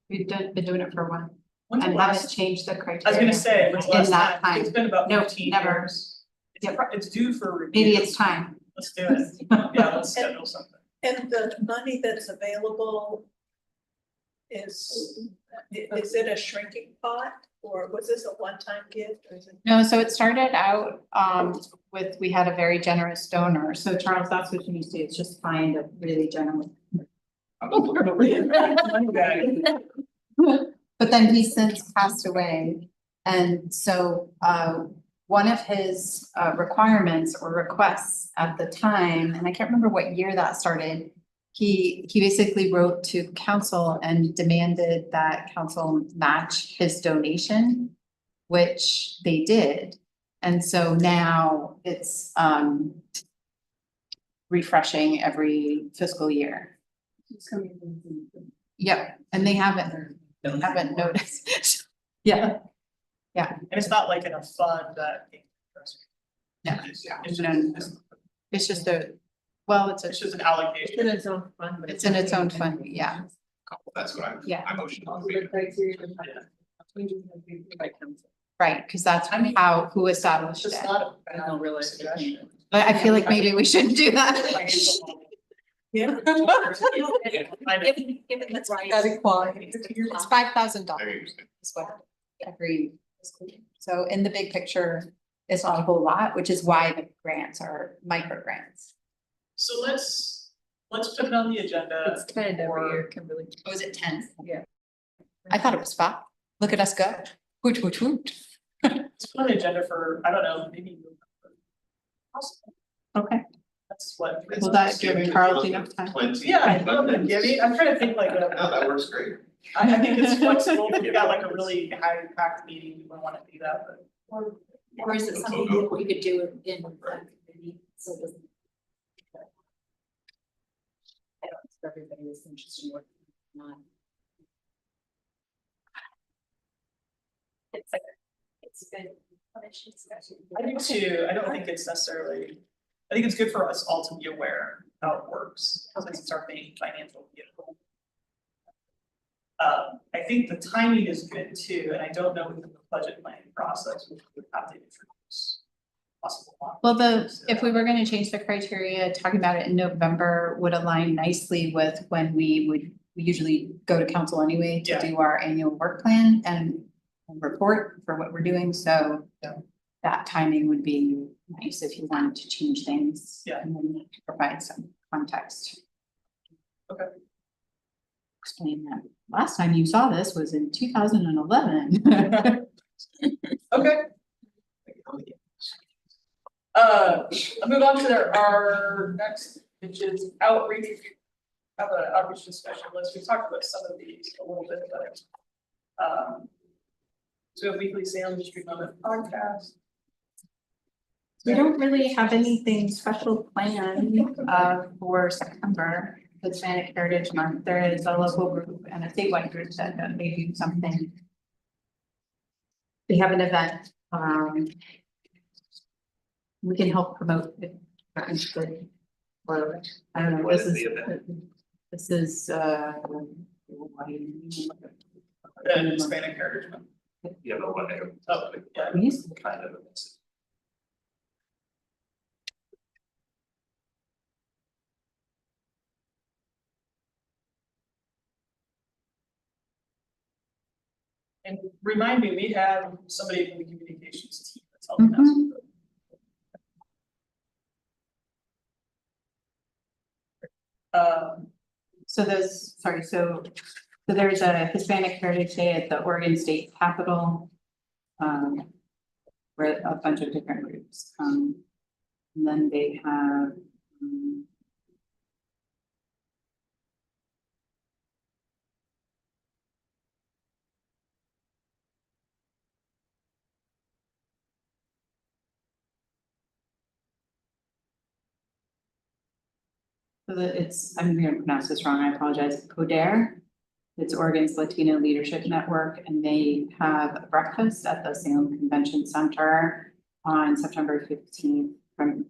Been doing it for a while When's the and haven't last, changed the criteria. I was gonna say, when's the in last that time? It's been about No, 15 never. years. It's due for review. Maybe it's time. Let's do it, yeah, let's schedule something. And the money that's available is it a shrinking pot? Or was this a one-time gift or is it? No, so it started out with, we had a very generous donor. So Charles, that's what you need to do, is just find a really generous. But then he since passed away. And so one of his requirements or requests at the time, and I can't remember what year that started. He basically wrote to council and demanded that council match his donation, which they did. And so now it's refreshing every fiscal year. Yep, and they haven't noticed. Yeah, And it's not like in a fund that. no, It's it's just it's just an allocation. its own fund. it's in its own fund, yeah. That's what Yeah. I motion. Right, because that's who It's established just it. not a bad suggestion. But I feel like maybe we shouldn't do that. Yeah. Given that's right. It's $5,000 There you go. is what every fiscal year. So in the big picture, it's not a whole lot, which is why the grants are micro grants. So let's put it on the agenda. It's 10 every for- year, Kimberly. Oh, is it 10? Yeah. I thought it was 5. Look at us go. Woot, woot, woot. Let's put on the agenda for, I don't know, maybe. Possible. Okay. That's what. Will that give Carl enough time? Plenty. Yeah, I love it, Gibby. I'm trying to think like, No, that works great. I think it's flexible, if you got like a really high impact meeting, you would wanna do that, but. Or is it something that we could do in committee, so it doesn't. I don't know if everybody is interested in working or not. It's good. I do too, I don't think it's necessarily, I think it's good for us all to be aware how it works, because it's our main financial vehicle. I think the timing is good too, and I don't know within the budget planning process, which would have to introduce possible. Well, if we were gonna change the criteria, talking about it in November would align nicely with when we usually go to council anyway to Yeah. do our annual work plan and report for what we're doing, so Yeah. that timing would be nice if you wanted to change things. Yeah. And then provide some context. Okay. Explain that last time you saw this was in 2011. Okay. I'll move on to our next, which is outreach. Have an outreach discussion list. We talked about some of these a little bit, but. So we have weekly Salem History Moment podcast. We don't really have anything special planned for September, the Hispanic Heritage Month. There is a local group and a statewide group that may do something. We have an event, we can help promote it. If you're interested. Or, I don't know, What this is is, the event? this is And Hispanic Heritage Month. Yeah, but what, Oh, yeah. we used to- kind of. And remind me, we have somebody from the communications team that's helping us. with it. So there's a Hispanic Heritage Day at the Oregon State Capitol. Where a bunch of different groups come. And then they have. So that it's, I'm gonna pronounce this wrong, I apologize, CODER. It's Oregon's Latino Leadership Network, and they have a breakfast at the Salem Convention Center on September 15th from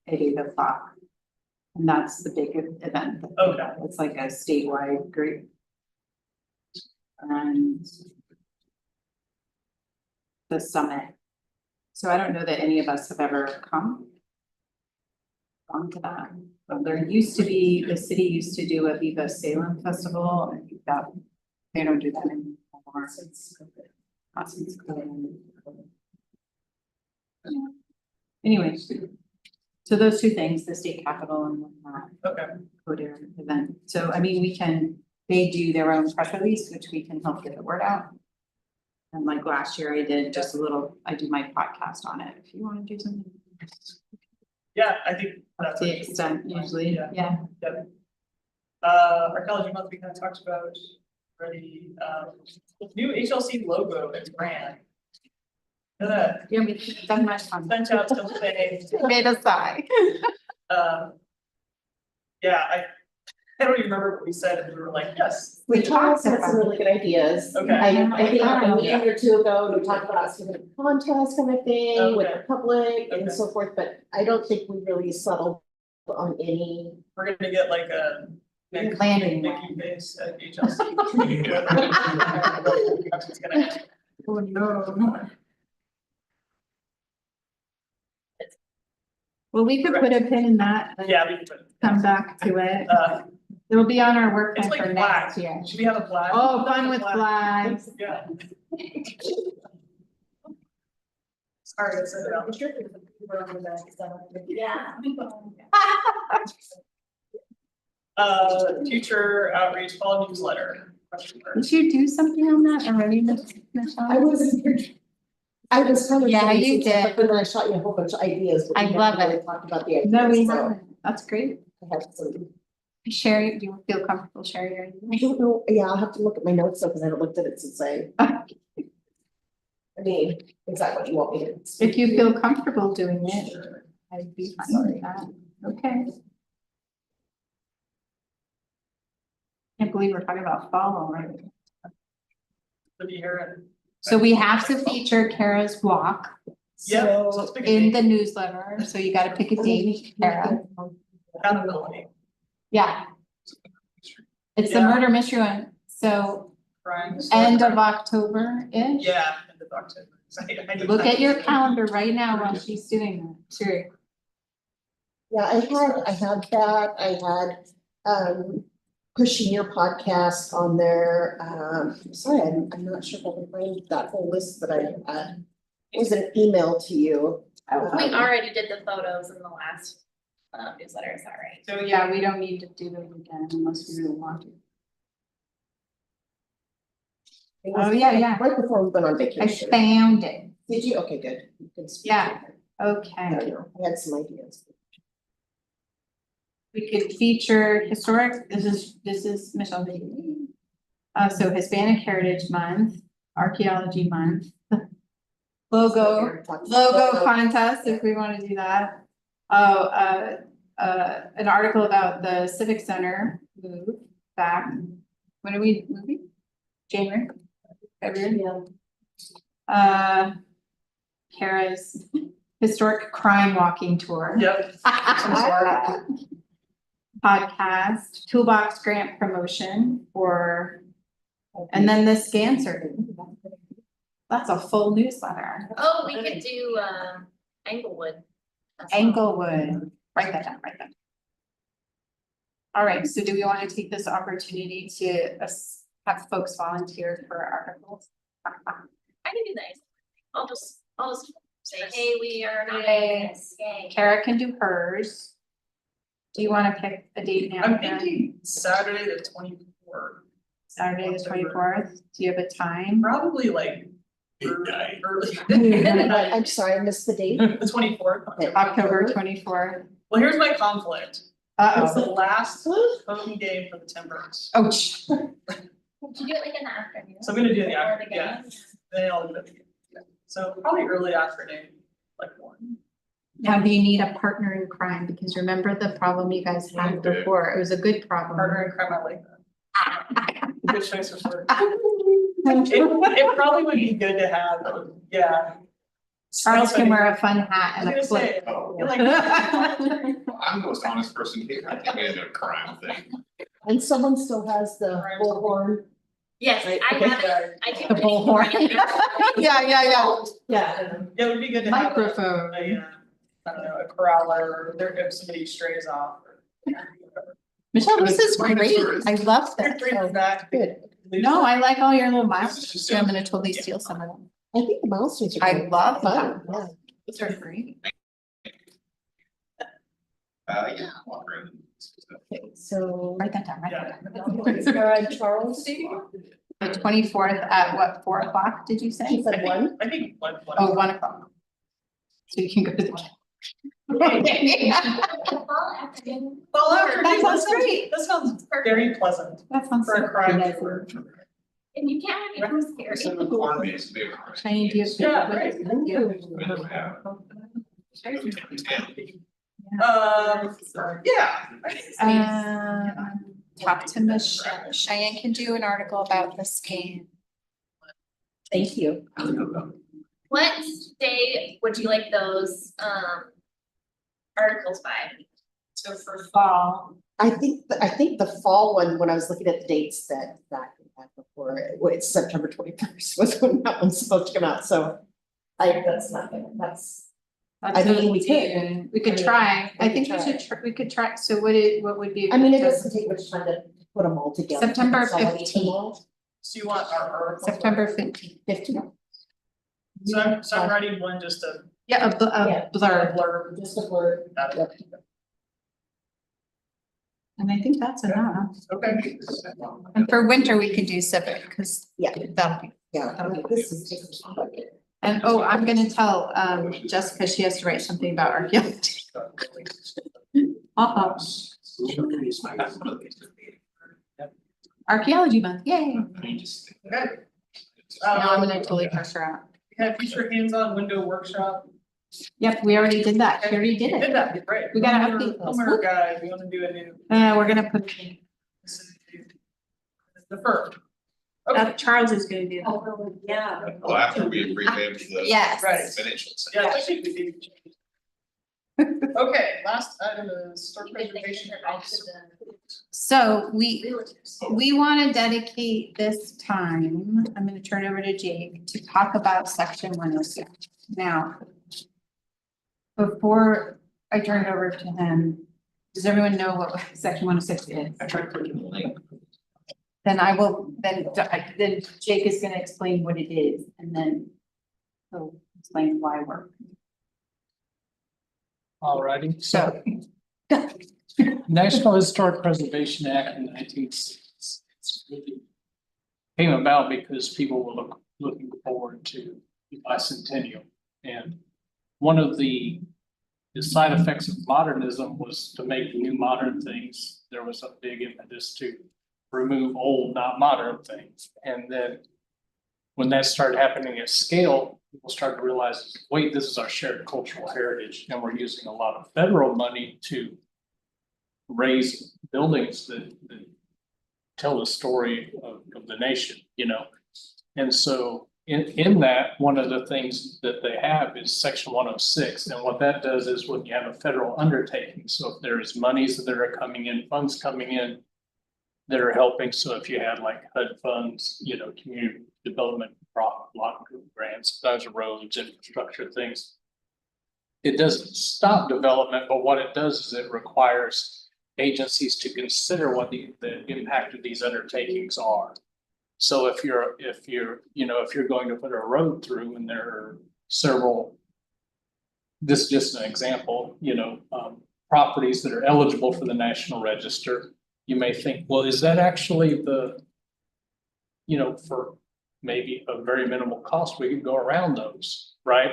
8 o'clock. And that's the big event. that they Okay. have. It's like a statewide group. And the summit. So I don't know that any of us have ever gone to that. There used to be, the city used to do a Viva Salem Festival, and I think that they don't do that anymore. Not since COVID. Anyway, so those two things, the state capitol and whatnot, Okay, CODER event. So I mean, they do their own press release, which we can help get the word out. And like last year I did just a little, I do my podcast on it, if you wanna do something. yeah, I think That's that's. the extent usually, Yeah. yeah. Archaeology month, we kind of talked about already, new HLC logo and brand. Gonna Yeah, we done much fun. sent out something, Made us sigh. yeah, I don't even remember what we said, and we were like, yes. We talked had about some really good ideas. Okay. I think a meeting or two ago, we talked about some kind of contest kind of thing with Okay. the public Okay. and so forth, but I don't think we really settled on any. We're gonna get like a. Landing. Mickey face at HLC. That's what's gonna happen. Oh, no. Well, we could put a pin in that and Yeah, we can put it. come back to it. It'll be on our work It's plan like for flag. next year. Should we have a flag? Oh, fun with flags. Yeah. Sorry, I said it out. Yeah. Future outreach fall newsletter. Question mark. Did you do something on that already, Michelle? I was kind of. Yeah, saying you some stuff, did. But then I shot you a whole bunch of ideas. but I we love haven't really it. Talked about the ideas. No, we so haven't. That's great. I have some, Share, do you feel comfortable sharing your I ideas? don't know, yeah, I'll have to look at my notes though, because I haven't looked at it since I mean, is that what you want me to? If you feel comfortable doing it, I'd be fine with that. Okay. Can't believe we're talking about fall already. To be here and. So we have to feature Kara's walk Yeah, so So let's pick a in date. the newsletter, so you gotta pick a date, Kara. Accountability, Yeah. It's the Yeah. murder mystery one, so crimes. end of October-ish. Yeah, end of October. I need Look that. at your calendar right now while she's doing that, sure. yeah, I had that, I had pushing your podcast on there. Sorry, I'm not sure if I can find that whole list that I had. It was an email to you. We already did the photos in the last newsletter, is that right? So yeah, we don't need to do them again unless we really want to. It was Oh, yeah. Right before we went on I vacation. found it. Did you? Okay, good. You can speak. Yeah. I Okay, don't know, I had some ideas. we could feature historic, this is Michelle. So Hispanic Heritage Month, Archaeology Month. Logo contest, if we wanna do that. Oh, an article about the Civic Center move back. When are we moving? January? February? Kara's historic crime walking tour. Yep. Podcast, toolbox grant promotion for, and then the scan survey. That's a full newsletter. Oh, we could do Englewood. Englewood, write that down. All right, so do we want to take this opportunity to have folks volunteer for articles? I can do that. I'll just say, hey, we are doing this, yay. Kara can do hers. Do you want to pick a date now? I'm Kara? thinking Saturday the 24th, Saturday the 24th. Do you have a time? probably like early. I'm sorry, I missed the date. The 24th. Okay. October 24th. Well, here's my conflict. It's Uh-oh. the last home game for the Timbers. Ouch. Could you do it like in the afternoon? So I'm gonna do it in the Or afternoon, yeah. beginning? Then I'll do it. So probably early afternoon, like 1. Now, do you need a partner in crime? Because remember the problem you guys had before? It was a good problem. Partner in crime, I like that. Good choice of word. It probably would be good to have, yeah. Charles can wear a fun hat I and a was gonna say, flip. Oh, you're like, I'm the most honest person here, I think it's a crime thing. And someone still has the bullhorn. Yes, Right, I okay. have it, I can. The bullhorn. Yeah, Yeah. it would be good to have Microphone. I don't know, a corraler, or there, if somebody strays off. Or Michelle, this is Bring the great. tourists. I love Bring this. it back. Good. No, I like all your little This is milestones. just- too. I'm gonna totally steal some of them. I think the milestones are. I good. love Fun, that. yeah. These are great. Yeah. walk around. Okay, so. Write that down, write Yeah. that down. Charles, The 24th at what, 4 o'clock, did you say? she said one. I think one. Oh, 1 o'clock. So you can go to the. Fall afternoon. Well, after, That sounds great. That sounds very pleasant That sounds for so a crime. great. tour. And you can't have it too scary. Some of the corn maze, maybe. Shiny, do you have? Yeah, pictures right. with you? We don't have. Yeah. Talk to Michelle. Cheyenne can do an article about the scan. Thank you. What day would you like those articles by? So for fall. I think the fall one, when I was looking at the dates that we had before, it's September 21st was when that one's supposed to come out, so. That's nothing, that's. I mean, we could. We could try. I think we could try. So what would be? I mean, it doesn't take much time to put them all together. September consolidate them 15th. all. So you want our article? September 15th. 15. So I'm writing one just to. Yeah, Yeah. a blur. Blur. Just a blur. Yep. And I think that's enough. Okay. And for winter, we could do civic, because Yeah. that'll be. Yeah, this is taking. And I'm gonna tell Jessica, she has to write something about archaeology. Uh-oh, archaeology month, yay. Okay. Now I'm gonna totally press her out. We have future hands-on window workshop. Yep, we already did that. She already did We it. did that, right? We gotta Homeowner- update those. Homeowner guide, we wanna do a new. We're gonna put, The firm. Okay, Charles is gonna do that. Oh, yeah. Well, after we revamped the. Yes. Right. Financial. yeah, I think we did. Okay, last item is store preservation officer. So we wanna dedicate this time, I'm gonna turn over to Jake to talk about section 106. Now, before I turn it over to him, does everyone know what section 106 is? I tried clicking the link. Then then Jake is gonna explain what it is, and then he'll explain why we're. Alrighty, So, National Historic Preservation Act in 1966 really came about because people were looking forward to the bicentennial. And one of the side effects of modernism was to make new modern things. There was a big impetus to remove old, not modern things. And then when that started happening at scale, people started to realize, wait, this is our shared cultural heritage, and we're using a lot of federal money to raise buildings that tell the story of the nation, you know? And so in that, one of the things that they have is section 106, and what that does is when you have a federal undertaking, so if there is monies that are coming in, funds coming in that are helping, so if you had like HUD funds, you know, community development block grants, those are roads, infrastructure things. It doesn't stop development, but what it does is it requires agencies to consider what the impact of these undertakings are. So if you're going to put a road through and there are several, this is just an example, properties that are eligible for the National Register, you may think, well, is that actually for maybe a very minimal cost, we could go around those, right?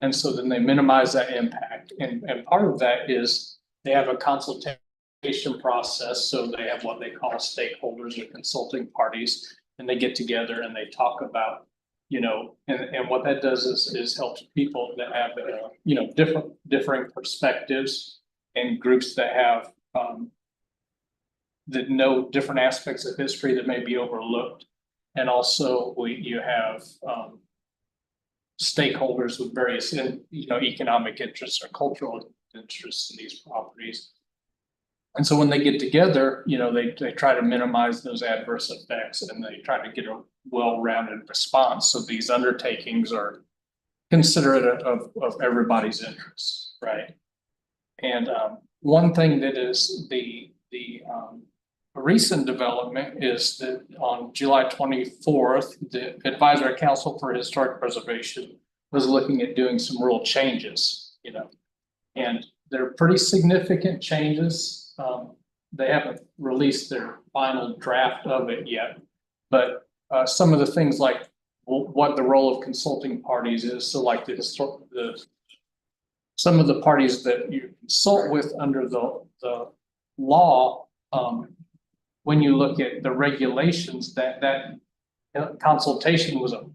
And so then they minimize that impact. And part of that is they have a consultation process. So they have what they call stakeholders or consulting parties, and they get together and they talk about you know, and what that does is helps people that have, you know, differing perspectives and groups that have, that know different aspects of history that may be overlooked. And also you have, stakeholders with various, you know, economic interests or cultural interests in these properties. And so when they get together, you know, they try to minimize those adverse effects and they try to get a well-rounded response. So these undertakings are considerate of everybody's interests, right? And one thing that is the recent development is that on July 24th, the Advisory Council for Historic Preservation was looking at doing some rule changes, you know, and they're pretty significant changes. They haven't released their final draft of it yet, but some of the things like what the role of consulting parties is. So like some of the parties that you consult with under the law, when you look at the regulations, that consultation was a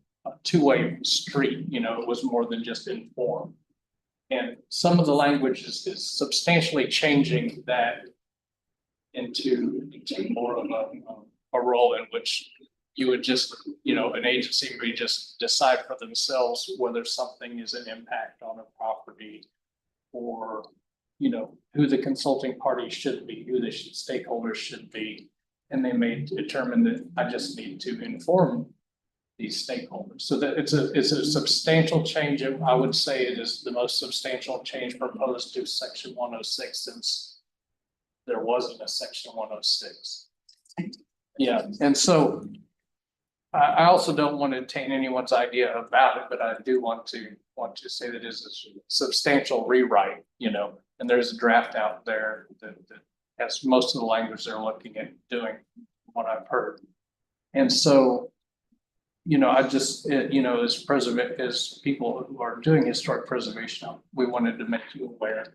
two-way street, you know, it was more than just informed. And some of the language is substantially changing that into more of a role in which you would just, you know, an agency would just decide for themselves whether something is an impact on a property, or, you know, who the consulting party should be, who the stakeholders should be. And they may determine that I just need to inform these stakeholders. So that it's a substantial change. I would say it is the most substantial change proposed to Section 106 since there wasn't a Section 106. Yeah, and so I also don't want to taint anyone's idea about it, but I do want to say that it is a substantial rewrite, you know, and there's a draft out there that has most of the language they're looking at doing, what I've heard. And so, you know, I just, you know, as people who are doing historic preservation, we wanted to make you aware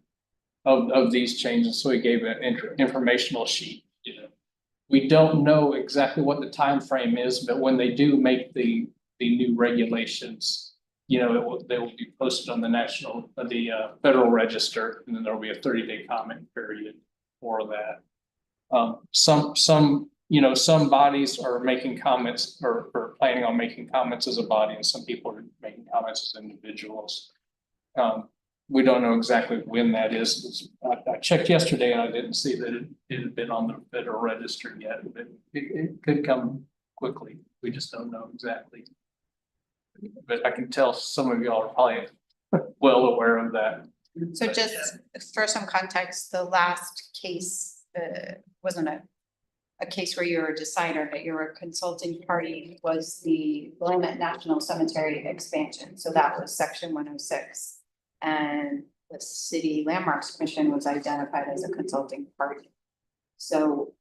of these changes. So we gave an informational sheet, you know. We don't know exactly what the time frame is, but when they do make the new regulations, you know, they will be posted on the Federal Register, and then there will be a 30-day comment period for that. Some bodies are making comments or planning on making comments as a body, and some people are making comments as individuals. We don't know exactly when that is. I checked yesterday and I didn't see that it had been on the Federal Register yet, but it could come quickly. We just don't know exactly. But I can tell some of y'all are probably well aware of that. So just for some context, the last case wasn't a case where you were a decider, but you were a consulting party, was the Willamette National Cemetery expansion. So that was Section 106. And the City Landmarks Commission was identified as a consulting party. So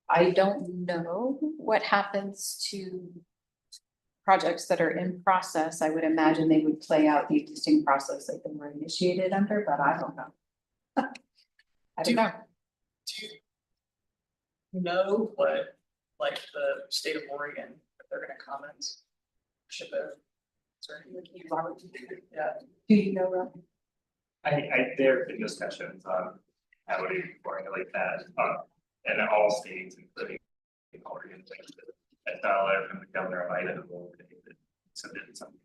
I don't know what happens to projects that are in process. I would imagine they would play out the existing process that they were initiated under, but I don't know. I don't know. Do you know what, like, the state of Oregon, if they're gonna comment? Should there? Yeah. Do you know, Rob? There have been discussions on how to formulate that, in all states, including Oregon. I saw a letter from the governor of Idaho that submitted something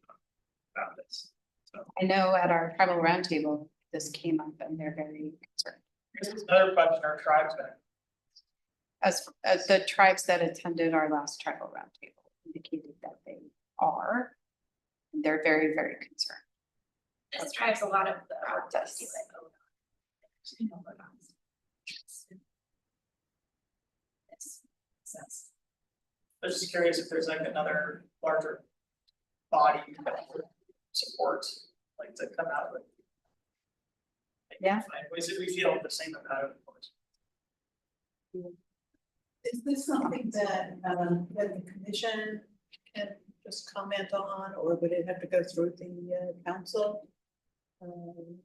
about this. So I know at our tribal roundtable, this came up and they're very concerned. Here's another question, our tribesmen. As the tribes that attended our last tribal roundtable indicated that they are. They're very, very concerned. This drives a lot of the Yes. I was just curious if there's like another larger body that would support, like, to come out with. Yeah. We feel the same about it, of course. Is this something that the commission can just comment on, or would it have to go through the council?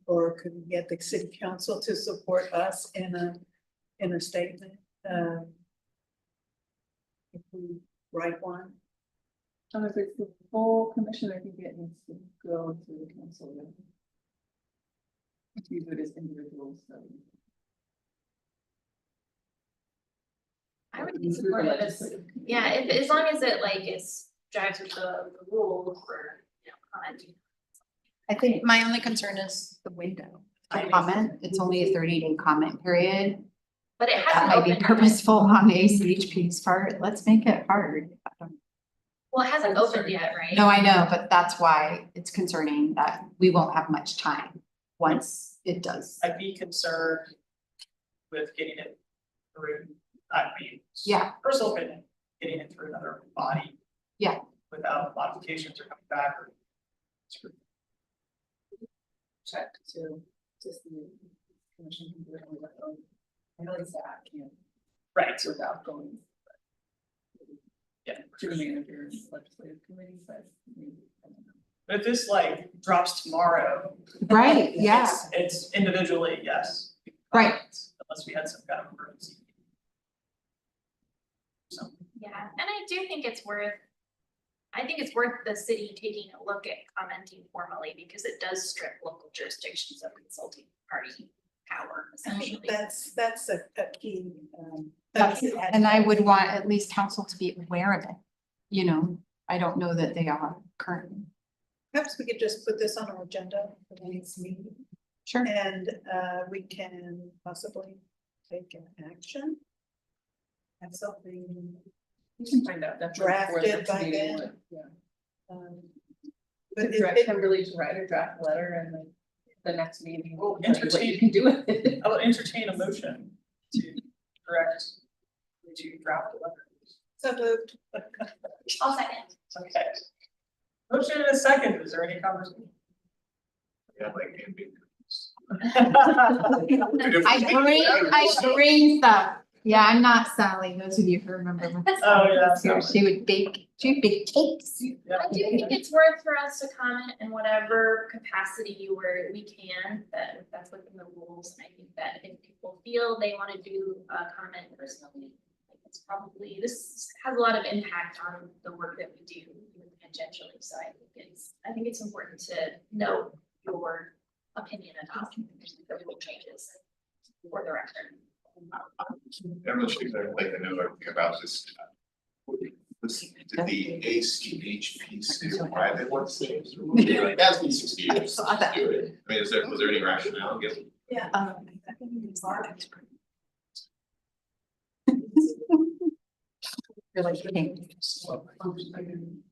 Or could we get the city council to support us in a statement? If we write one? if it's the full commission, I think it needs to go to the council. If you do it as individuals, so. I would be supportive of this. Yeah, if, as long as it like is drives with the rules for, you know, commenting. I think my only concern is the window to comment. It's only a 30-day comment period. But it That hasn't might be opened. purposeful on ACHP's part. Let's make it hard. Well, it hasn't opened yet, right? No, I know, but that's why it's concerning that we won't have much time once it does. I'd be concerned with getting it through, I mean. Yeah. Personal opinion, getting it through another body. Yeah. Without modifications or coming back or. Check to the commission can do it on their own. I know that can't Right, without going. Yeah. To the manager and legislative committee, but maybe, I don't know. but if this like drops tomorrow. Right, yeah. It's individually, yes. Right. Unless we had some kind of emergency. So. Yeah, and I do think it's worth. I think it's worth the city taking a look at commenting formally because it does strip local jurisdictions of consulting party power essentially. That's a key, And I would want at least council to be aware of it. You know, I don't know that they are currently. Perhaps we could just put this on our agenda for the next meeting. Sure. And we can possibly take an action. Have something. You can find out definitely before the Drafted next by meeting, then. but, But direct Kimberly to write a draft letter and then the next meeting. Well, tell you what you can do with it. I will entertain a motion to direct to draft a letter. So moved. I'll second. Okay. Motion and a second, is there any conversation? Yeah, like camping. I bring stuff. Yeah, I'm not Sally, those of you who remember when Oh, yeah. Sally was here, she would bake cakes. Yeah. I do think it's worth for us to comment in whatever capacity where we can, that if that's within the rules. And I think that if people feel they want to do a comment personally, like it's probably, this has a lot of impact on the work that we do even tangentially. So I think it's important to know your opinion about the rule changes for the record. I'm not sure exactly like I know everything about this. Did the ACHP say why they want to say? That's been 60 years. So I thought- Do it. I mean, was there any rationale given? Yeah. You're like, okay.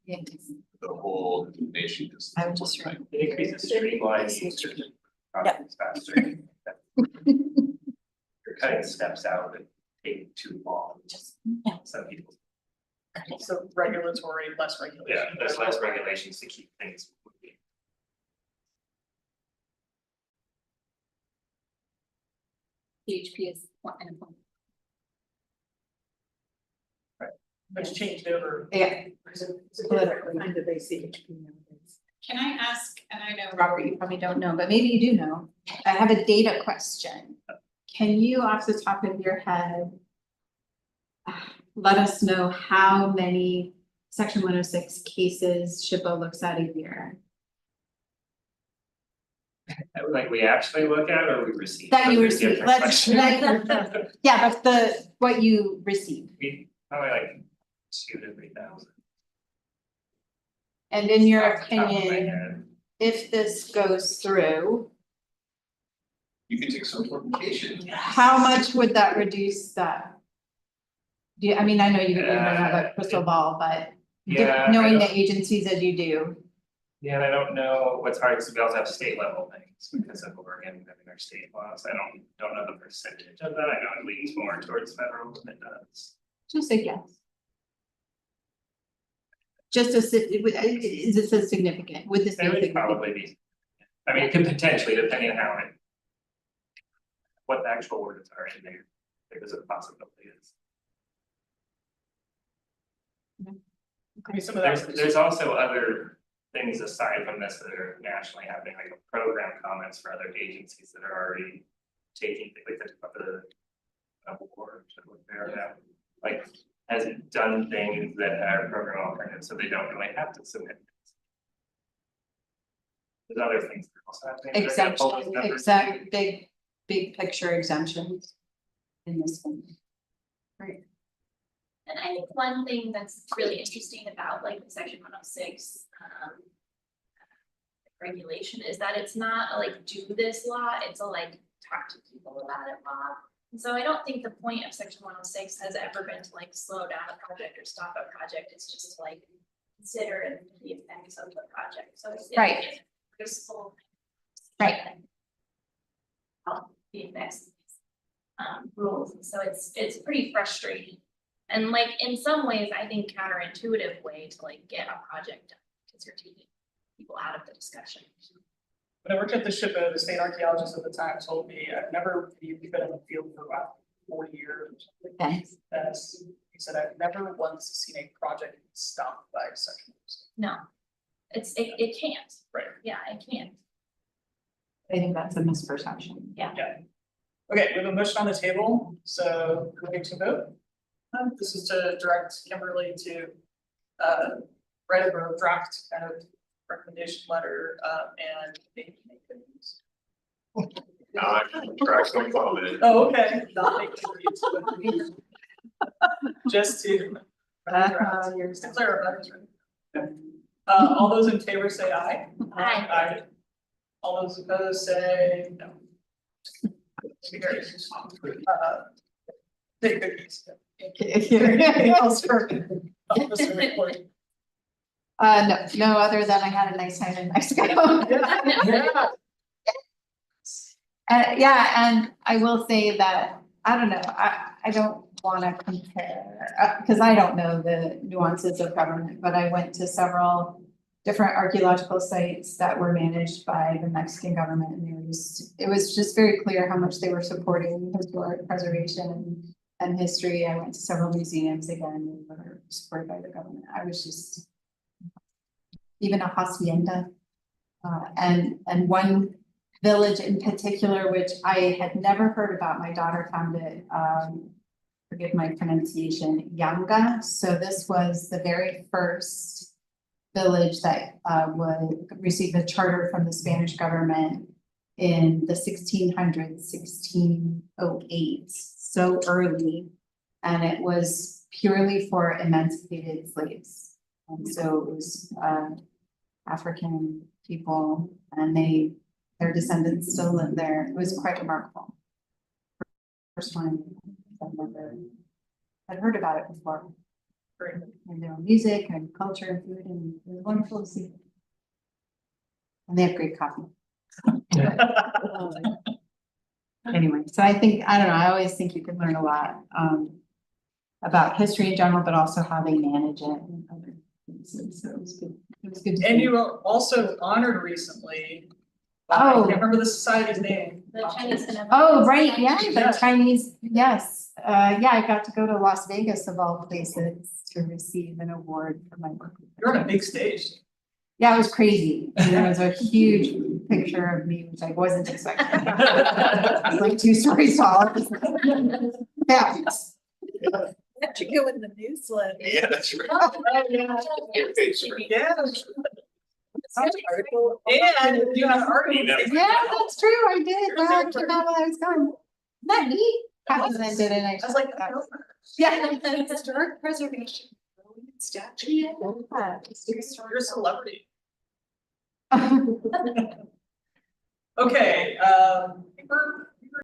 Yeah. The whole nation is. I would just like, It increases streamlining certain processes faster. You're cutting steps out that take too long. Some people, So regulatory, less regulation. yeah, there's less regulations to keep things moving. PHP is one and one. It's changed over. Yeah. Kind of ACHP nowadays. Can I ask, and I know, Robert, you probably don't know, but maybe you do know, I have a data question. Can you, off the top of your head, let us know how many section 106 cases SHPO looks at a year? Like we actually look at or we receive? That you Those are receive, different let's, questions. yeah, but what you receive. We probably like 2,000 to 3,000. And in your Off the top of my opinion, head. if this goes through, You can take some sort of vacation. how much would that reduce that? Do you, I mean, I know you don't have a crystal ball, but Yeah, knowing I the don't- agencies as you do. Yeah, and I don't know what's hard, because we also have state level things because of Oregon having their state laws. I don't know the percentage of that. I know it leans more towards federal than it does. Just a guess. Just a, is this a significant, would this be It would significant? probably be, I mean, it could potentially, depending on how it. What the actual words are in there, there's a possibility is. I mean, some of that. There's also other things aside from this that are nationally happening, like a program comments for other agencies that are already taking, like the award, there now. Like has done things that are program alternatives, so they don't really have to submit. There's other things that also have things. that are gonna pull those numbers. Exact, big picture exemptions in this one. Right. And I think one thing that's really interesting about like the section 106 regulation is that it's not a like do this law, it's a like talk to people about it law. And so I don't think the point of section 106 has ever been to like slow down a project or stop a project, it's just to like consider the effects of the project, so it's Right. useful. Right. The effects rules, and so it's pretty frustrating. And like in some ways, I think counterintuitive way to like get a project done, because you're taking people out of the discussion. When I worked at the SHPO, the state archaeologist at the time told me, I've never, you've been in the field for about 40 years. Thanks. He said, I've never once seen a project stopped by section. No, it can't. Right. Yeah, it can't. I think that's a misperception. Okay, we have a motion on the table, so going to vote. This is to direct Kimberly to write a draft kind of recommendation letter and make things. Now I can track some comment. Oh, okay. Not make things. Just to. Just to clarify. All those in favor say aye. Aye. Aye. All those opposed say no. Take cookies. Anything else for? Officer report? No, other than I had a nice time in Mexico. Yeah. Yeah, and I will say that, I don't know, I don't wanna compare, because I don't know the nuances of government, but I went to several different archaeological sites that were managed by the Mexican government, and it was just very clear how much they were supporting historic preservation and history. I went to several museums again, that were supported by the government. I was just, even a hacienda, and one village in particular, which I had never heard about. My daughter found it, forgive my pronunciation, Yanga. So this was the very first village that would receive a charter from the Spanish government in the 1600s, 1608, so early. And it was purely for emancipated slaves. And so it was African people, and their descendants still live there. It was quite remarkable. First time I've never had heard about it before. And their music and culture and food, and it was wonderful to see. And they have great coffee. Anyway, so I don't know, I always think you can learn a lot about history in general, but also how they manage it and other things. So it was good. It was good. And you were also honored recently. Oh. I can't remember the society's name. The Chinese. Oh, right, yeah, the Yeah. Chinese, yes. Yeah, I got to go to Las Vegas of all places to receive an award for my work. You're on a big stage. Yeah, it was crazy. And there was a huge picture of me, which I wasn't expecting. It was like 2 stories tall. Yeah. That should go in the newsletter. Yeah, that's right. Yeah. Picture. Yeah. And you have art. Yeah. Yeah, that's true. I did. That came out while I was gone. Isn't that neat? Happens and did it. I was like, Yeah. Historic preservation. Statue. you're a celebrity. Okay, we're